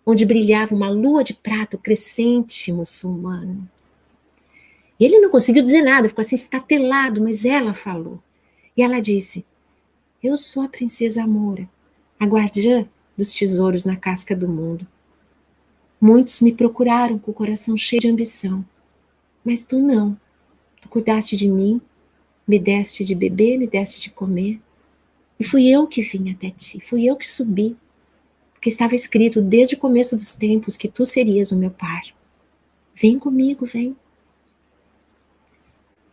onde brilhava uma lua de prata, o crescente muçulmano. E ele não conseguiu dizer nada, ficou assim estatelado, mas ela falou. E ela disse, eu sou a princesa Moura, a guardiã dos tesouros na casca do mundo. Muitos me procuraram com o coração cheio de ambição, mas tu não. Tu cuidaste de mim, me deste de beber, me deste de comer, e fui eu que vim até ti, fui eu que subi, porque estava escrito desde o começo dos tempos que tu serias o meu par. Vem comigo, vem.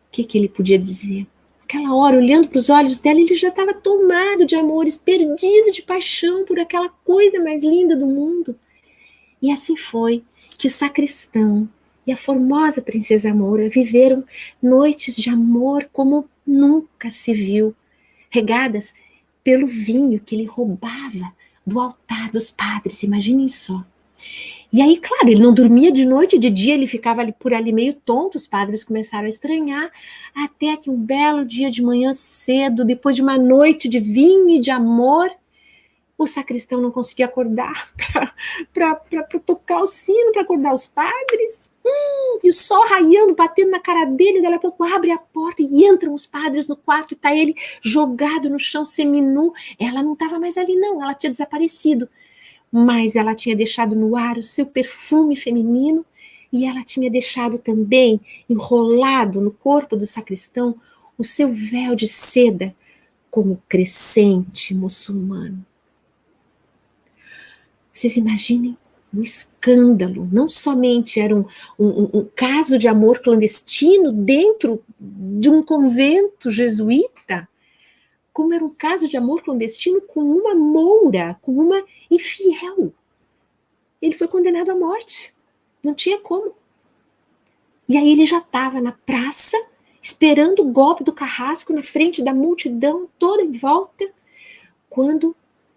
O que ele podia dizer? Aquela hora, olhando para os olhos dela, ele já estava tomado de amores, perdido de paixão por aquela coisa mais linda do mundo. E assim foi que o sacristão e a formosa princesa Moura viveram noites de amor como nunca se viu, regadas pelo vinho que ele roubava do altar dos padres, imaginem só. E aí, claro, ele não dormia de noite, de dia ele ficava ali por ali meio tonto, os padres começaram a estranhar, até que um belo dia de manhã cedo, depois de uma noite de vinho e de amor, o sacristão não conseguia acordar para tocar o sino, para acordar os padres. E o sol raiando, batendo na cara dele, daí a pouco abre a porta e entram os padres no quarto e está ele jogado no chão seminu. Ela não estava mais ali não, ela tinha desaparecido. Mas ela tinha deixado no ar o seu perfume feminino e ela tinha deixado também enrolado no corpo do sacristão o seu véu de seda como crescente muçulmano. Vocês imaginem o escândalo, não somente era um caso de amor clandestino dentro de um convento jesuíta, como era um caso de amor clandestino com uma moura, com uma infiel. Ele foi condenado à morte, não tinha como. E aí ele já estava na praça, esperando o golpe do carrasco na frente da multidão toda em volta, quando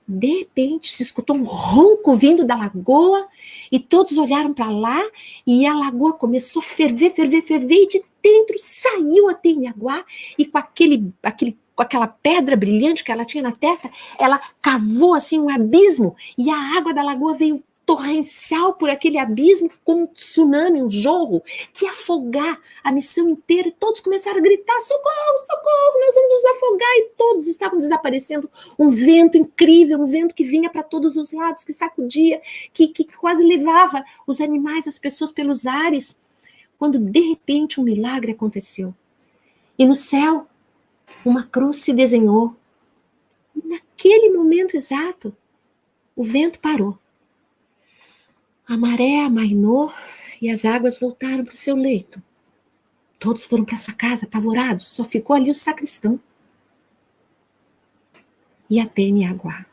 de repente se escutou um ronco vindo da lagoa e todos olharam para lá e a lagoa começou a ferver, e de dentro saiu a Teniaguá e com aquela pedra brilhante que ela tinha na testa, ela cavou assim um abismo e a água da lagoa veio torrencial por aquele abismo, como um tsunami, um jorro, que ia afogar a missão inteira. Todos começaram a gritar, socorro, socorro, nós vamos nos afogar, e todos estavam desaparecendo. Um vento incrível, um vento que vinha para todos os lados, que sacudia, que quase levava os animais, as pessoas pelos ares, quando de repente um milagre aconteceu. E no céu, uma cruz se desenhou. E naquele momento exato, o vento parou. A maré amainou e as águas voltaram para o seu leito. Todos foram para sua casa, apavorados. Só ficou ali o sacristão e a Teniaguá.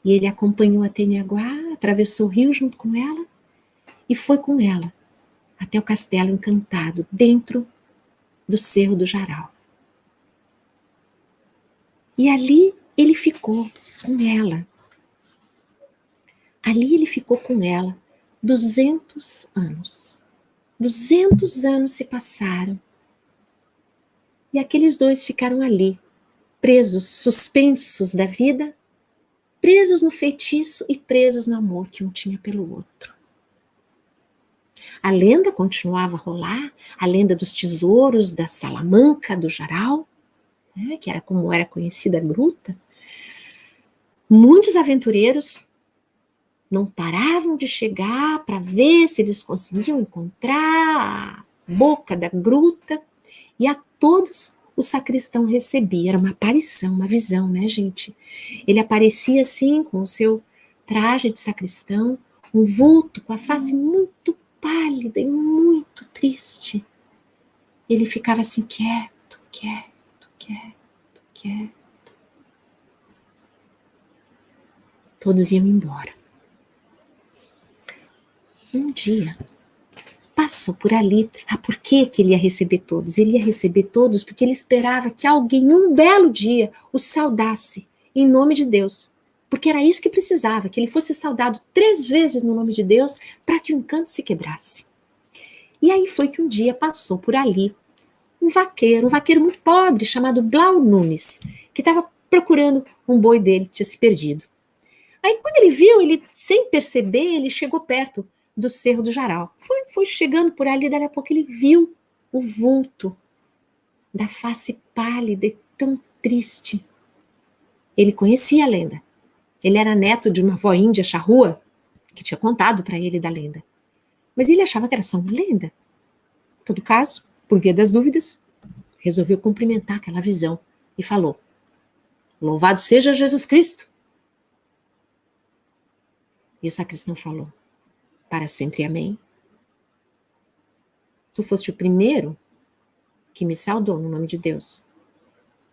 E ele acompanhou a Teniaguá, atravessou o rio junto com ela e foi com ela até o castelo encantado, dentro do Cerro do Jarau. E ali ele ficou com ela. Ali ele ficou com ela 200 anos. 200 anos se passaram. E aqueles dois ficaram ali, presos, suspensos da vida, presos no feitiço e presos no amor que um tinha pelo outro. A lenda continuava a rolar, a lenda dos tesouros da Salamanca, do Jarau, né, que era como era conhecida a gruta. Muitos aventureiros não paravam de chegar para ver se eles conseguiam encontrar a boca da gruta, e a todos o sacristão recebia. Era uma aparição, uma visão, né, gente? Ele aparecia assim, com o seu traje de sacristão, um vulto com a face muito pálida e muito triste. Ele ficava assim, quieto, quieto, quieto, quieto. Todos iam embora. Um dia, passou por ali. Por que ele ia receber todos? Ele ia receber todos porque ele esperava que alguém, um belo dia, o saudasse em nome de Deus. Porque era isso que precisava, que ele fosse saudado 3 vezes no nome de Deus para que o encanto se quebrasse. E aí foi que um dia passou por ali um vaqueiro muito pobre, chamado Blau Nunes, que estava procurando um boi dele que tinha se perdido. Aí quando ele viu, ele, sem perceber, ele chegou perto do Cerro do Jarau. Foi chegando por ali, daí a pouco ele viu o vulto da face pálida e tão triste. Ele conhecia a lenda. Ele era neto de uma avó índia charrua, que tinha contado para ele da lenda. Mas ele achava que era só uma lenda. Em todo caso, por via das dúvidas, resolveu cumprimentar aquela visão e falou: "Louvado seja Jesus Cristo!" E o sacristão falou: "Para sempre amém. Tu foste o primeiro que me saudou no nome de Deus.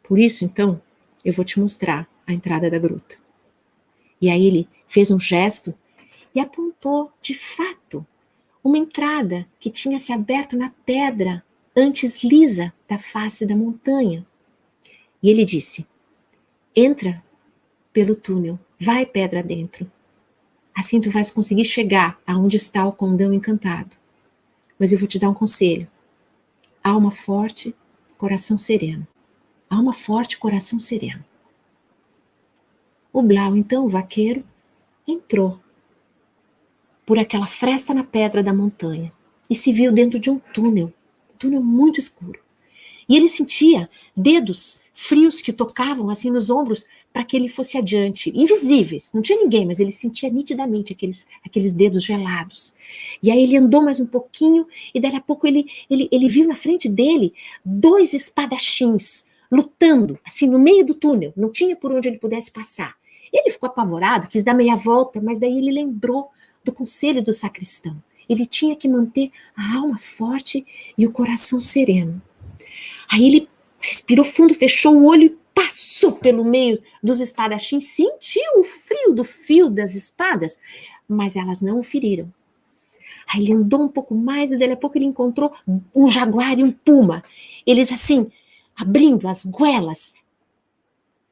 Por isso, então, eu vou te mostrar a entrada da gruta." E aí ele fez um gesto e apontou, de fato, uma entrada que tinha se aberto na pedra antes lisa da face da montanha. E ele disse: Entra pelo túnel, vai pedra dentro. Assim tu vais conseguir chegar aonde está o condão encantado. Mas eu vou te dar um conselho. Alma forte, coração sereno. Alma forte, coração sereno. O Blau, então, o vaqueiro, entrou por aquela fresta na pedra da montanha e se viu dentro de um túnel muito escuro. E ele sentia dedos frios que tocavam assim nos ombros para que ele fosse adiante, invisíveis, não tinha ninguém, mas ele sentia nitidamente aqueles dedos gelados. E aí ele andou mais um pouquinho e daqui a pouco ele viu na frente dele 2 espadachins lutando, assim, no meio do túnel, não tinha por onde ele pudesse passar. Ele ficou apavorado, quis dar meia volta, mas daí ele lembrou do conselho do sacristão. Ele tinha que manter a alma forte e o coração sereno. Aí ele respirou fundo, fechou o olho e passou pelo meio dos espadachins, sentiu o frio do fio das espadas, mas elas não o feriram. Aí ele andou um pouco mais e daí a pouco ele encontrou um jaguar e um puma. Eles assim, abrindo as goelas,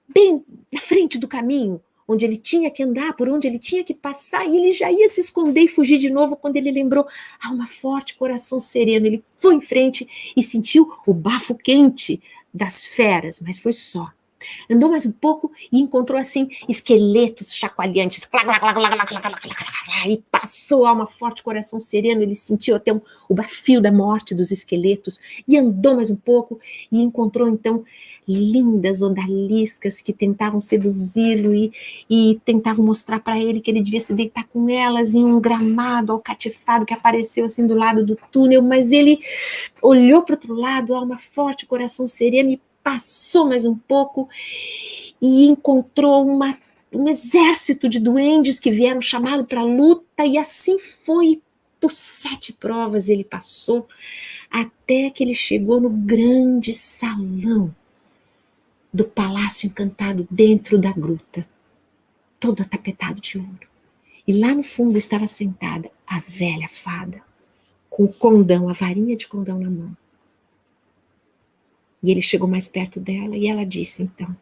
bem na frente do caminho, onde ele tinha que andar, por onde ele tinha que passar, e ele já ia se esconder e fugir de novo quando ele lembrou, alma forte, coração sereno. Ele foi em frente e sentiu o bafo quente das feras, mas foi só. Andou mais um pouco e encontrou assim esqueletos chacoalhantes, e passou alma forte, coração sereno. Ele sentiu até o bafio da morte dos esqueletos e andou mais um pouco e encontrou então lindas odaliscas que tentavam seduzi-lo e tentavam mostrar para ele que ele devia se deitar com elas em um gramado alcatifado que apareceu assim do lado do túnel, mas ele olhou para o outro lado, alma forte, coração sereno, e passou mais um pouco e encontrou um exército de duendes que vieram chamá-lo para a luta, e assim foi. Por 7 provas ele passou, até que ele chegou no grande salão do palácio encantado dentro da gruta, todo atapetado de ouro. E lá no fundo estava sentada a velha fada, com o condão, a varinha de condão na mão. E ele chegou mais perto dela e ela disse então: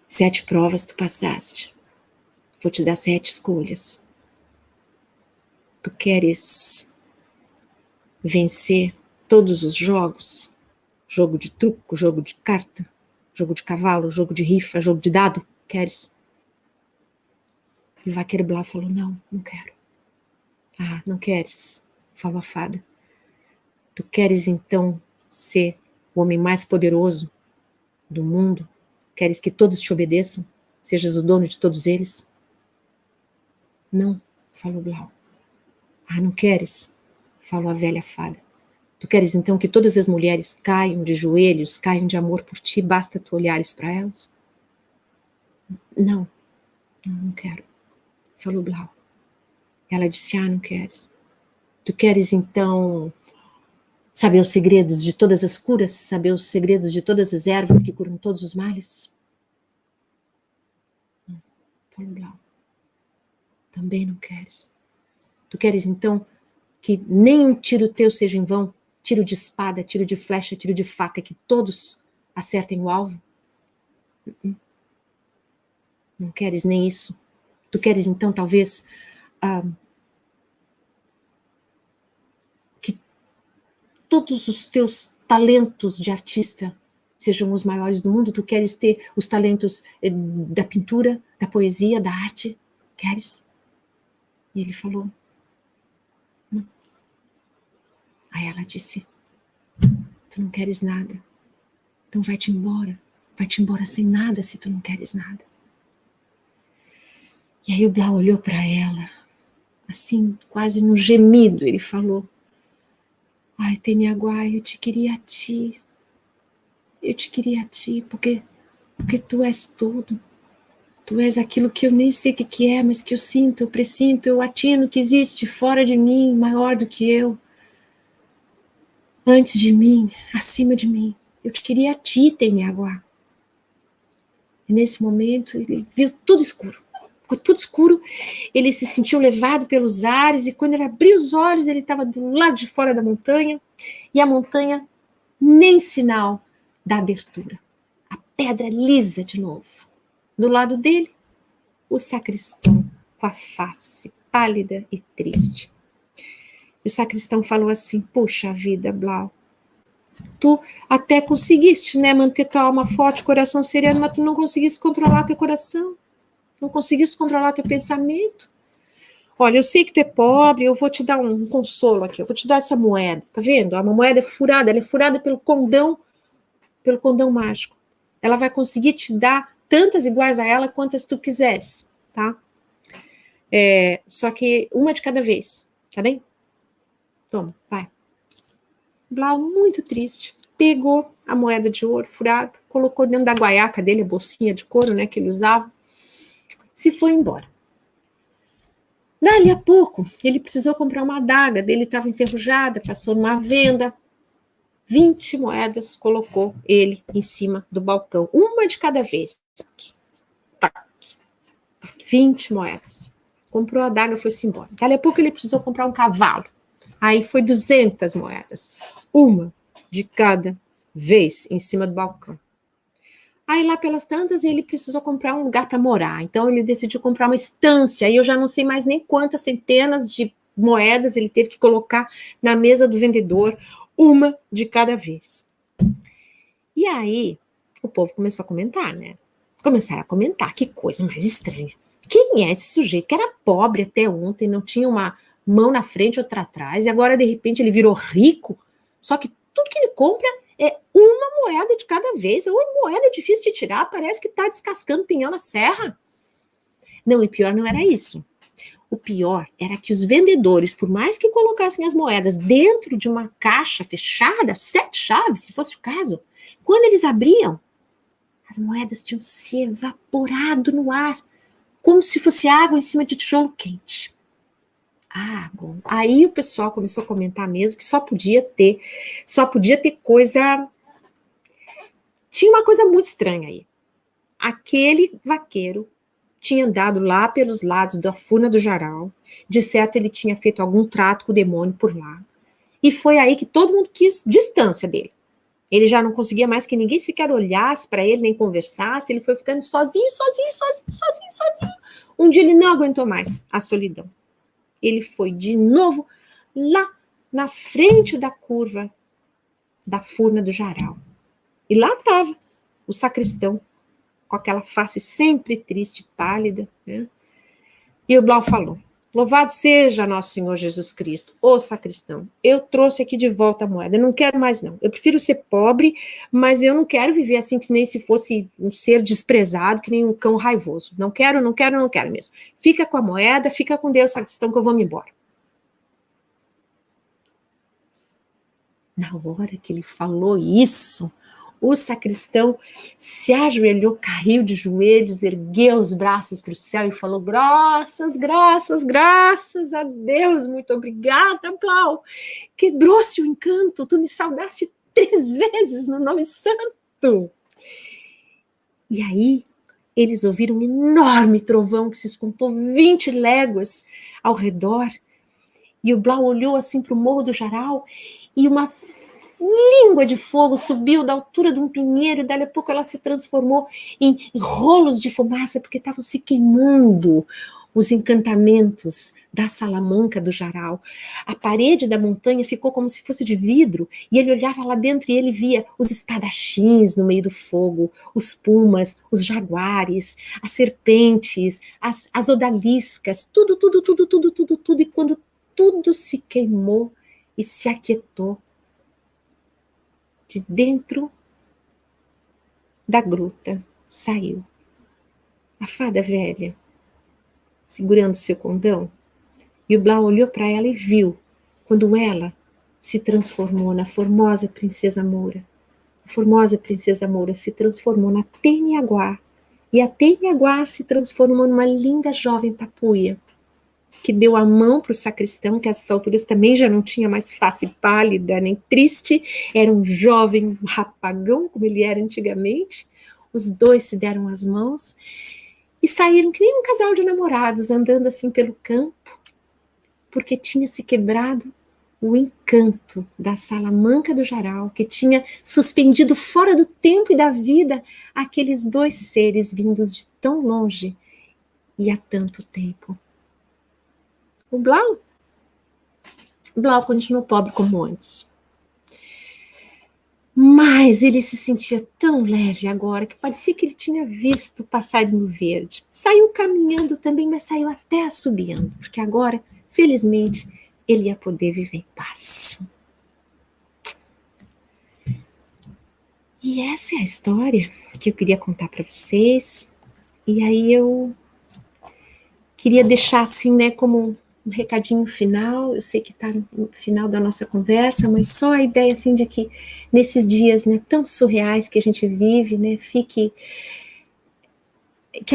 7 provas tu passaste, vou te dar 7 escolhas. Tu queres vencer todos os jogos? Jogo de truco, jogo de carta, jogo de cavalo, jogo de rifa, jogo de dado, queres? E o vaqueiro Blau falou: não quero. Ah, não queres? Falou a fada. Tu queres então ser o homem mais poderoso do mundo? Queres que todos te obedeçam? Sejas o dono de todos eles? Não, falou Blau. Ah, não queres? Falou a velha fada. Tu queres então que todas as mulheres caiam de joelhos, caiam de amor por ti, basta tu olhares para elas? Não quero, falou Blau. Ela disse: ah, não queres. Tu queres então saber os segredos de todas as curas, saber os segredos de todas as ervas que curam todos os males? Não, falou Blau. Também não queres. Tu queres então que nenhum tiro teu seja em vão? Tiro de espada, tiro de flecha, tiro de faca, que todos acertem o alvo? Não queres nem isso. Tu queres então talvez que todos os teus talentos de artista sejam os maiores do mundo? Tu queres ter os talentos da pintura, da poesia, da arte? Queres? E ele falou: não. Aí ela disse: tu não queres nada, então vai-te embora sem nada se tu não queres nada. E aí o Blau olhou para ela, assim, quase num gemido, ele falou: ai, Teniaguá, eu te queria a ti, porque tu és tudo. Tu és aquilo que eu nem sei o que é, mas que eu sinto, eu pressinto, eu atino que existe fora de mim, maior do que eu, antes de mim, acima de mim. Eu te queria a ti, Teniaguá. E nesse momento ele viu tudo escuro. Ficou tudo escuro, ele se sentiu levado pelos ares, e quando ele abriu os olhos, ele estava do lado de fora da montanha, e a montanha nem sinal da abertura. A pedra lisa de novo. Do lado dele, o sacristão com a face pálida e triste. E o sacristão falou assim: puxa vida, Blau, tu até conseguiste, né, manter tua alma forte, coração sereno, mas tu não conseguiste controlar teu coração, não conseguiste controlar teu pensamento. Olha, eu sei que tu é pobre, eu vou te dar um consolo aqui, eu vou te dar essa moeda, tá vendo? Uma moeda furada, ela é furada pelo condão mágico. Ela vai conseguir te dar tantas iguais a ela quantas tu quiseres, tá? Só que uma de cada vez, tá bem? Toma, vai. Blau, muito triste, pegou a moeda de ouro furada, colocou dentro da guaiaca dele, a bolsinha de couro, né, que ele usava, se foi embora. Dali a pouco, ele precisou comprar uma adaga, dele estava enferrujada, passou numa venda, 20 moedas, colocou ele em cima do balcão, uma de cada vez. Tac, 20 moedas. Comprou a adaga, foi-se embora. Dali a pouco ele precisou comprar um cavalo. Aí foi 200 moedas. Uma de cada vez em cima do balcão. Aí lá pelas tantas ele precisou comprar um lugar para morar. Então ele decidiu comprar uma estância. Aí eu já não sei mais nem quantas centenas de moedas ele teve que colocar na mesa do vendedor, uma de cada vez. E aí o povo começou a comentar, né? Começaram a comentar, que coisa mais estranha. Quem é esse sujeito que era pobre até ontem, não tinha uma mão na frente, outra atrás, e agora de repente ele virou rico? Só que tudo que ele compra é uma moeda de cada vez. Uma moeda difícil de tirar, parece que está descascando pinhão na serra. Não, e pior não era isso. O pior era que os vendedores, por mais que colocassem as moedas dentro de uma caixa fechada, 7 chaves, se fosse o caso, quando eles abriam, as moedas tinham se evaporado no ar, como se fosse água em cima de tijolo quente. Ah, bom. Aí o pessoal começou a comentar mesmo que só podia ter coisa. Tinha uma coisa muito estranha aí. Aquele vaqueiro tinha andado lá pelos lados da Furna do Jarau. De certo, ele tinha feito algum trato com o demônio por lá. E foi aí que todo mundo quis distância dele. Ele já não conseguia mais que ninguém sequer olhasse para ele, nem conversasse. Ele foi ficando sozinho. Um dia ele não aguentou mais a solidão. Ele foi de novo lá na frente da curva da Furna do Jarau. E lá estava o sacristão, com aquela face sempre triste, pálida, né? E o Blau falou: louvado seja nosso Senhor Jesus Cristo, ô sacristão, eu trouxe aqui de volta a moeda, eu não quero mais não, eu prefiro ser pobre, mas eu não quero viver assim, que nem se fosse um ser desprezado, que nem um cão raivoso, não quero mesmo, fica com a moeda, fica com Deus, sacristão, que eu vou me embora. Na hora que ele falou isso, o sacristão se ajoelhou, caiu de joelhos, ergueu os braços para o céu e falou: graças a Deus, muito obrigada, Blau. Quebrou-se o encanto, tu me saudaste 3 vezes no nome santo. E aí, eles ouviram um enorme trovão que se escutou 20 léguas ao redor. E o Blau olhou assim para o Morro do Jarau e uma língua de fogo subiu da altura de um pinheiro e dali a pouco ela se transformou em rolos de fumaça porque estavam se queimando os encantamentos da Salamanca do Jarau. A parede da montanha ficou como se fosse de vidro e ele olhava lá dentro e ele via os espadachins no meio do fogo, os pumas, os jaguares, as serpentes, as odaliscas, tudo. E quando tudo se queimou e se aquietou, de dentro da gruta saiu a fada velha, segurando seu condão, e o Blau olhou para ela e viu quando ela se transformou na formosa princesa Moura. A formosa princesa Moura se transformou na Teniaguá, e a Teniaguá se transformou numa linda jovem tapuia, que deu a mão para o sacristão, que a essas alturas também já não tinha mais face pálida nem triste, era um jovem rapagão, como ele era antigamente. Os dois se deram as mãos e saíram que nem um casal de namorados, andando assim pelo campo, porque tinha se quebrado o encanto da Salamanca do Jarau, que tinha suspendido fora do tempo e da vida aqueles dois seres vindos de tão longe e há tanto tempo. O Blau continuou pobre como antes. Mas ele se sentia tão leve agora que parecia que ele tinha visto o passarinho verde. Saiu caminhando também, mas saiu até assobiando, porque agora, felizmente, ele ia poder viver em paz. E essa é a história que eu queria contar para vocês. E aí eu queria deixar assim, né, como um recadinho final. Eu sei que está no final da nossa conversa, mas só a ideia assim de que nesses dias, né, tão surreais que a gente vive, né, que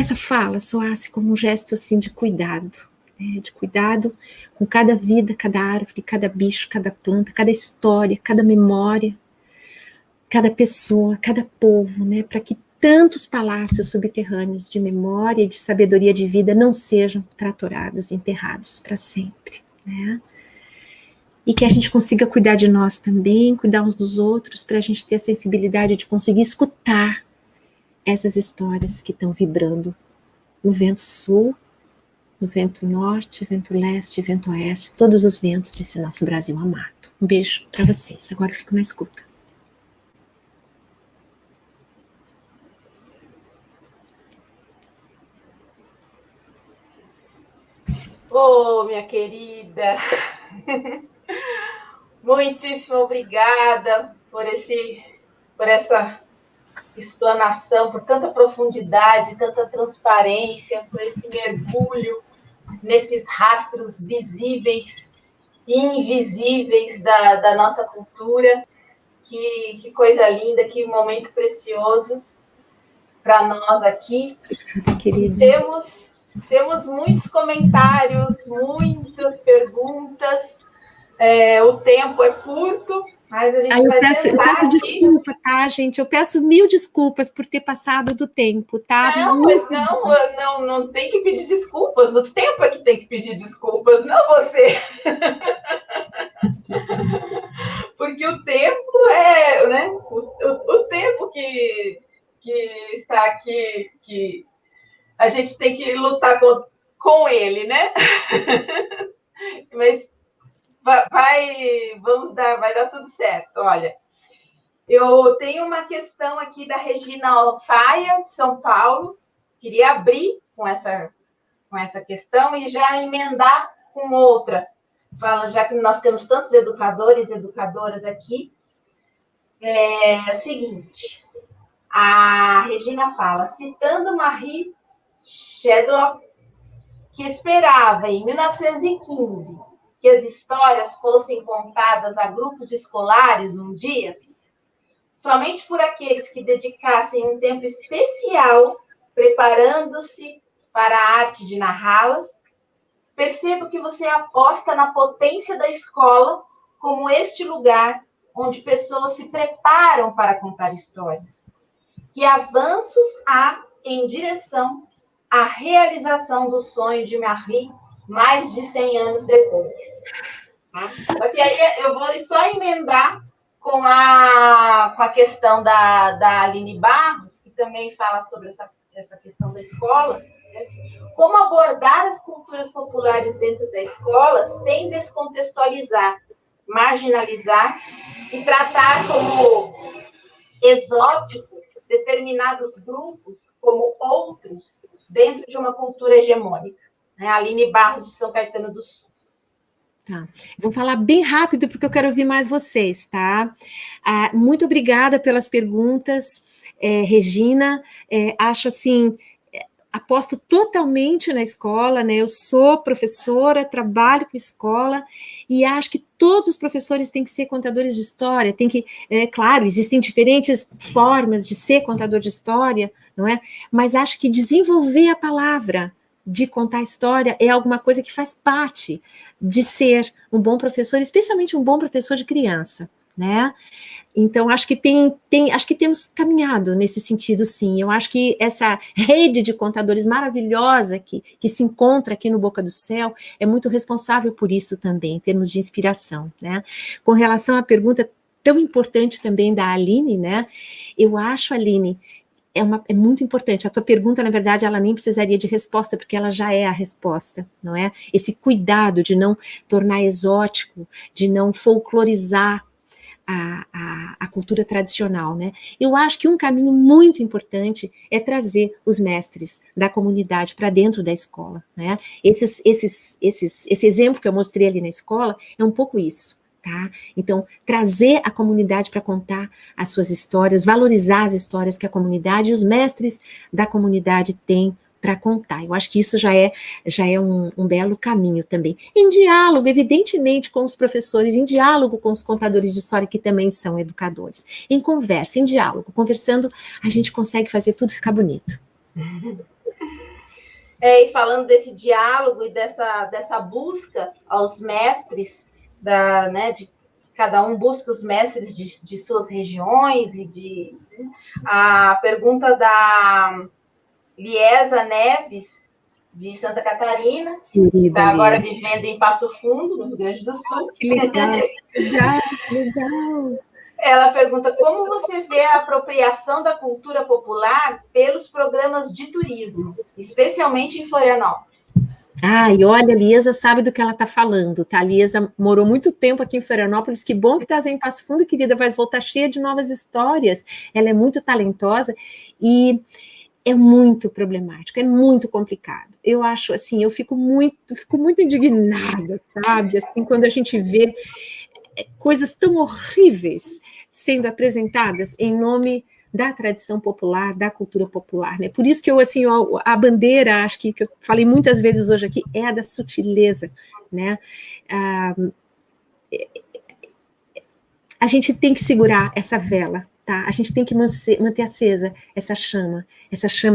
essa fala soasse como um gesto assim de cuidado, né, de cuidado com cada vida, cada árvore, cada bicho, cada planta, cada história, cada memória, cada pessoa, cada povo, né, para que tantos palácios subterrâneos de memória e de sabedoria de vida não sejam tratorados, enterrados para sempre, né? E que a gente consiga cuidar de nós também, cuidar uns dos outros, para a gente ter a sensibilidade de conseguir escutar essas histórias que estão vibrando no vento sul, no vento norte, vento leste, vento oeste, todos os ventos desse nosso Brasil amado. Um beijo para vocês. Agora eu fico na escuta. Ô, minha querida, muitíssimo obrigada por essa explanação, por tanta profundidade, tanta transparência, por esse mergulho nesses rastros visíveis e invisíveis da nossa cultura. Que coisa linda, que momento precioso para nós aqui. Querida. Temos muitos comentários, muitas perguntas. O tempo é curto, mas a gente vai tentar. Eu peço desculpa, tá, gente? Eu peço 1000 desculpas por ter passado do tempo, tá? Não, mas não tem que pedir desculpas. O tempo é que tem que pedir desculpas, não você. Porque o tempo é, né? O tempo que está aqui, que a gente tem que lutar com ele, né? Mas vai dar tudo certo. Olha, eu tenho uma questão aqui da Regina Alfaia, de São Paulo. Queria abrir com essa questão e já emendar com outra. Já que nós temos tantos educadores e educadoras aqui, é o seguinte, a Regina fala, citando Marie Shedlock, que esperava, em 1915, que as histórias fossem contadas a grupos escolares um dia, somente por aqueles que dedicassem um tempo especial preparando-se para a arte de narrá-las, percebo que você aposta na potência da escola como este lugar onde pessoas se preparam para contar histórias. Que avanços há em direção à realização do sonho de Marie mais de 100 anos depois. Só que aí eu vou só emendar com a questão da Aline Barros, que também fala sobre essa questão da escola. Como abordar as culturas populares dentro da escola sem descontextualizar, marginalizar e tratar como exótico determinados grupos como outros dentro de uma cultura hegemônica. Aline Barros, de São Caetano do Sul. Tá. Vou falar bem rápido porque eu quero ouvir mais vocês, tá? Muito obrigada pelas perguntas, Regina. Acho assim, aposto totalmente na escola, né? Eu sou professora, trabalho com escola e acho que todos os professores têm que ser contadores de história. Claro, existem diferentes formas de ser contador de história, não é? Mas acho que desenvolver a palavra de contar história é alguma coisa que faz parte de ser um bom professor, especialmente um bom professor de criança. né? Então, acho que acho que temos caminhado nesse sentido, sim. Eu acho que essa rede de contadores maravilhosa que se encontra aqui no Boca do Céu é muito responsável por isso também, em termos de inspiração, né? Com relação à pergunta tão importante também da Aline, né? Eu acho, Aline, é muito importante. A tua pergunta, na verdade, ela nem precisaria de resposta, porque ela já é a resposta, não é? Esse cuidado de não tornar exótico, de não folclorizar a cultura tradicional, né? Eu acho que um caminho muito importante é trazer os mestres da comunidade para dentro da escola, né? Esse exemplo que eu mostrei ali na escola é um pouco isso, tá? Então, trazer a comunidade para contar as suas histórias, valorizar as histórias que a comunidade e os mestres da comunidade têm para contar. Eu acho que isso já é um belo caminho também. Em diálogo, evidentemente, com os professores, em diálogo com os contadores de história, que também são educadores. Em conversa, em diálogo, conversando, a gente consegue fazer tudo ficar bonito. E falando desse diálogo e dessa busca aos mestres, de cada um busca os mestres de suas regiões, a pergunta da Liesa Neves, de Santa Catarina, que está agora vivendo em Passo Fundo, no Rio Grande do Sul. Que legal, legal. Ela pergunta como você vê a apropriação da cultura popular pelos programas de turismo, especialmente em Florianópolis. E olha, a Liesa sabe do que ela está falando, tá? A Liesa morou muito tempo aqui em Florianópolis, que bom que está em Passo Fundo, querida, vai voltar cheia de novas histórias. Ela é muito talentosa e é muito problemático, é muito complicado. Eu acho, assim, eu fico muito indignada, sabe? Assim, quando a gente vê coisas tão horríveis sendo apresentadas em nome da tradição popular, da cultura popular, né? Por isso que eu, assim, a bandeira, acho que eu falei muitas vezes hoje aqui, é a da sutileza, né? A gente tem que segurar essa vela, tá? A gente tem que manter acesa essa chama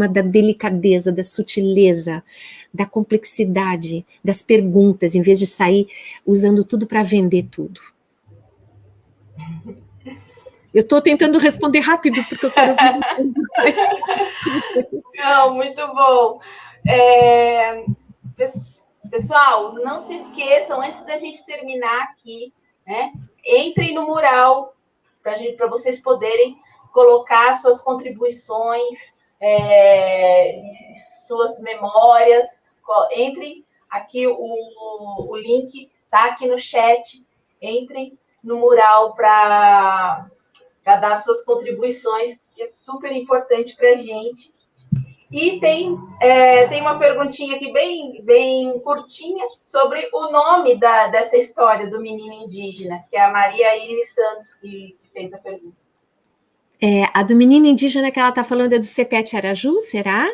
da delicadeza, da sutileza, da complexidade, das perguntas, em vez de sair usando tudo para vender tudo. Eu estou tentando responder rápido, porque eu quero ouvir mais. Não, muito bom. Pessoal, não se esqueçam, antes da gente terminar aqui, né? Entrem no mural para vocês poderem colocar suas contribuições, suas memórias. Entrem aqui, o link está aqui no chat. Entrem no mural para dar suas contribuições, que é super importante para a gente. E tem uma perguntinha aqui bem curtinha sobre o nome dessa história do menino indígena, que é a Maria Iris Santos que fez a pergunta. A do menino indígena que ela está falando é do Cepete Araju, será?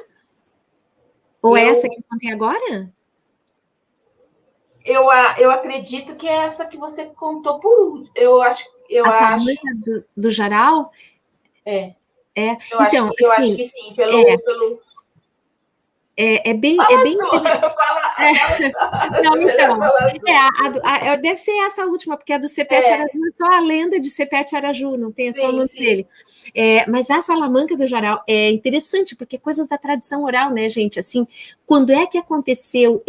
Ou é essa que eu contei agora? Eu acredito que é essa que você contou por último. A Salamanca do Jaral? Eu acho que sim, É bem. Não, então. Deve ser essa última, porque a do Cepete Araju é só a lenda de Cepete Araju, não tem só o nome dele. Mas a Salamanca do Jaral é interessante, porque coisas da tradição oral, né, gente? Assim, quando é que aconteceu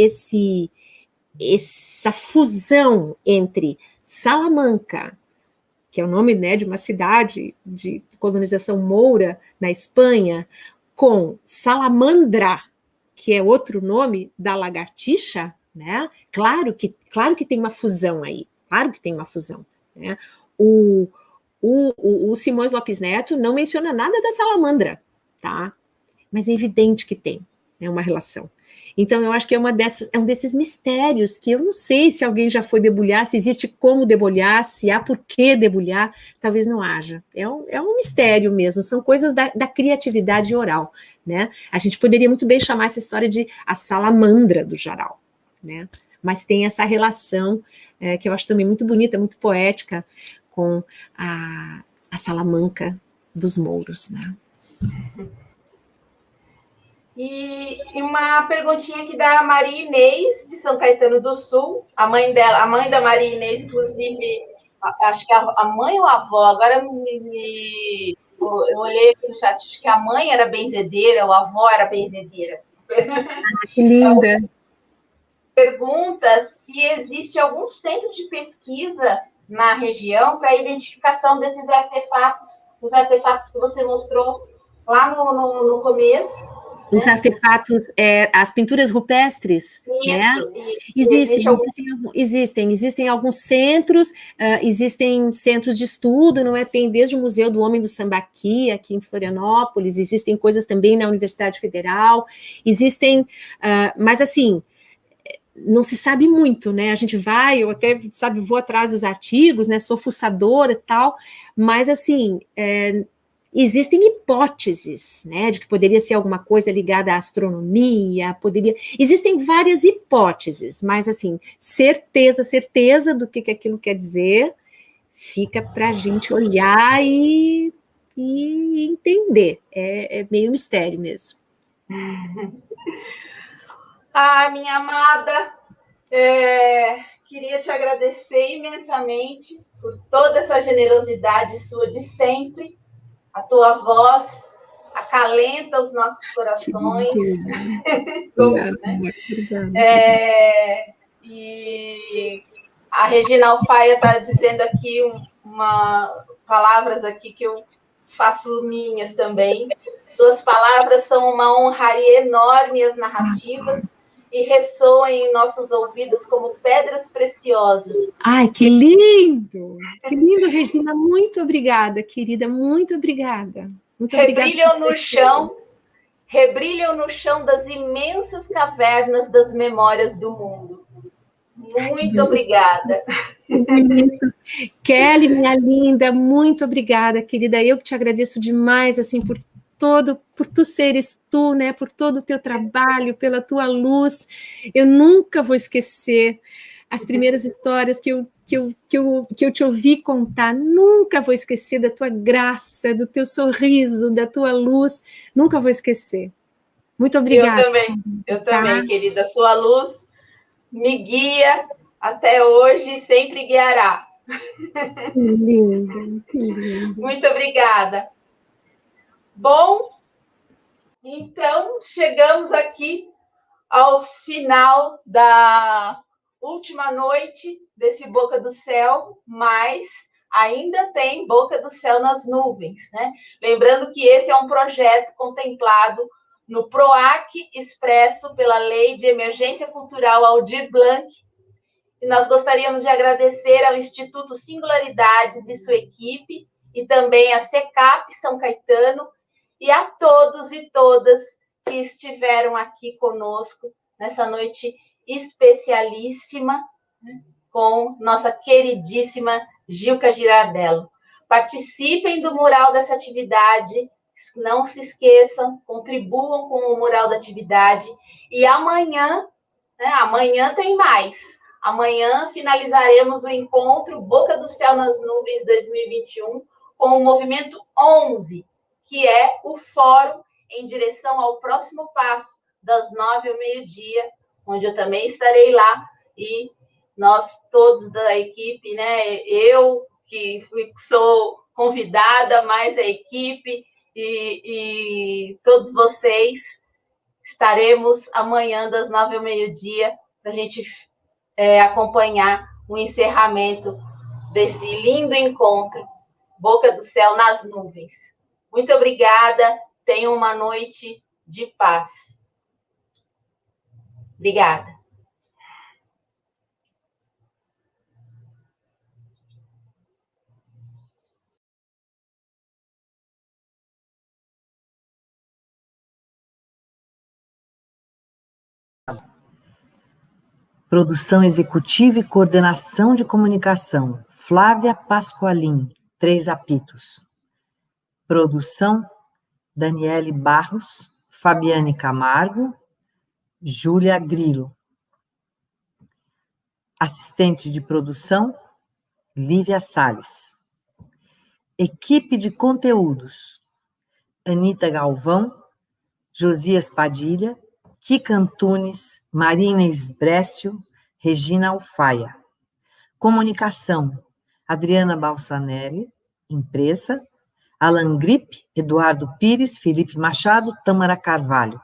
essa fusão entre Salamanca, que é o nome, né, de uma cidade de colonização moura na Espanha, com Salamandra, que é outro nome da lagartixa, né? Claro que tem uma fusão aí, claro que tem uma fusão, né? O Simões Lopes Neto não menciona nada da salamandra, tá? Mas é evidente que tem, né, uma relação. Então, eu acho que é um desses mistérios que eu não sei se alguém já foi debulhar, se existe como debulhar, se há por que debulhar, talvez não haja. É um mistério mesmo, são coisas da criatividade oral, né? A gente poderia muito bem chamar essa história de a salamandra do Jaral, né? Mas tem essa relação que eu acho também muito bonita, muito poética, com a Salamanca dos Mouros, né? E uma perguntinha aqui da Maria Inês, de São Caetano do Sul. A mãe da Maria Inês, inclusive, acho que a mãe ou a avó, agora eu olhei aqui no chat, acho que a mãe era benzedeira, ou a avó era benzedeira. Que linda! Pergunta se existe algum centro de pesquisa na região para a identificação desses artefatos, os artefatos que você mostrou lá no começo. Os artefatos, as pinturas rupestres, Isso, né? Existem alguns centros, existem centros de estudo, não é? Tem desde o Museu do Homem do Sambaqui, aqui em Florianópolis, existem coisas também na Universidade Federal, existem, mas assim, não se sabe muito, né? A gente vai, eu até, sabe, vou atrás dos artigos, né? Sou fuçadora e tal, mas assim, existem hipóteses, né, de que poderia ser alguma coisa ligada à astronomia, existem várias hipóteses, mas assim, certeza do que aquilo quer dizer, fica para a gente olhar e entender, é meio mistério mesmo. Minha amada, queria te agradecer imensamente por toda essa generosidade sua de sempre. A tua voz acalenta os nossos corações. E a Regina Alfaia está dizendo aqui palavras aqui que eu faço minhas também. Suas palavras são uma honraria enorme às narrativas e ressoam em nossos ouvidos como pedras preciosas. Ai, que lindo! Que lindo, Regina. Muito obrigada, querida. Muito obrigada. Rebrilham no chão das imensas cavernas das memórias do mundo. Muito obrigada. Bonito. Kelly, minha linda, muito obrigada, querida. Eu que te agradeço demais, assim, por tu seres tu, né, por todo o teu trabalho, pela tua luz. Eu nunca vou esquecer as primeiras histórias que eu te ouvi contar, nunca vou esquecer da tua graça, do teu sorriso, da tua luz, nunca vou esquecer. Muito obrigada. Eu também, querida. Sua luz me guia até hoje e sempre guiará. Que linda, que linda. Muito obrigada. Bom, então chegamos aqui ao final da última noite desse Boca do Céu, mas ainda tem Boca do Céu nas nuvens, né? Lembrando que esse é um projeto contemplado no PROAC, expresso pela Lei de Emergência Cultural Aldir Blanc, e nós gostaríamos de agradecer ao Instituto Singularidades e sua equipe, e também a SECAP São Caetano, e a todos e todas que estiveram aqui conosco nessa noite especialíssima, né, com nossa queridíssima Gilca Girardello. Participem do mural dessa atividade, não se esqueçam, contribuam com o mural da atividade, e amanhã, né, amanhã tem mais. Amanhã finalizaremos o encontro Boca do Céu nas Nuvens 2021 com o movimento 11, que é o fórum em direção ao próximo passo, das 9 ao meio-dia, onde eu também estarei lá, e nós todos da equipe, né? Eu que sou convidada, mais a equipe e todos vocês estaremos amanhã das 9 ao meio-dia para a gente acompanhar o encerramento desse lindo encontro Boca do Céu nas Nuvens. Muito obrigada, tenham uma noite de paz. Obrigada. Produção executiva e coordenação de comunicação, Flávia Pasqualin, 3 apitos. Produção, Daniele Barros, Fabiane Camargo, Júlia Grilo. Assistente de produção, Lívia Salles. Equipe de conteúdos, Anita Galvão, Josias Padilha, Kika Antunes, Marina Esbrécio, Regina Alfaia. Comunicação, Adriana Balsanelli, impressa, Alan Grip, Eduardo Pires, Felipe Machado, Tâmara Carvalho.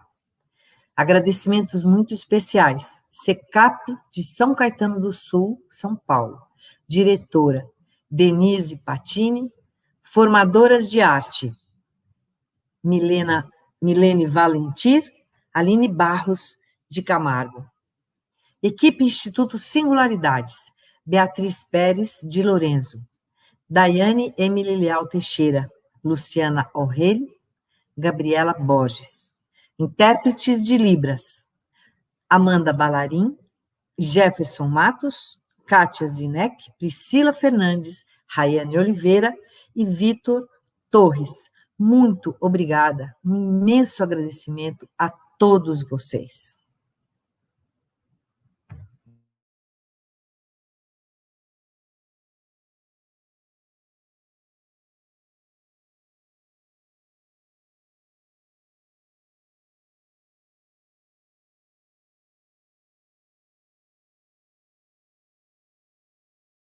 Agradecimentos muito especiais. SECAP de São Caetano do Sul, São Paulo. Diretora Denise Patini. Formadoras de arte Milene Valentir, Aline Barros de Camargo. Equipe Instituto Singularidades, Beatriz Pérez de Lorenzo, Daiane Emily Leal Teixeira, Luciana Aureli, Gabriela Borges. Intérpretes de Libras, Amanda Balarim, Jefferson Matos, Kátia Zinec, Priscila Fernandes, Raiane Oliveira e Vitor Torres. Muito obrigada, um imenso agradecimento a todos vocês.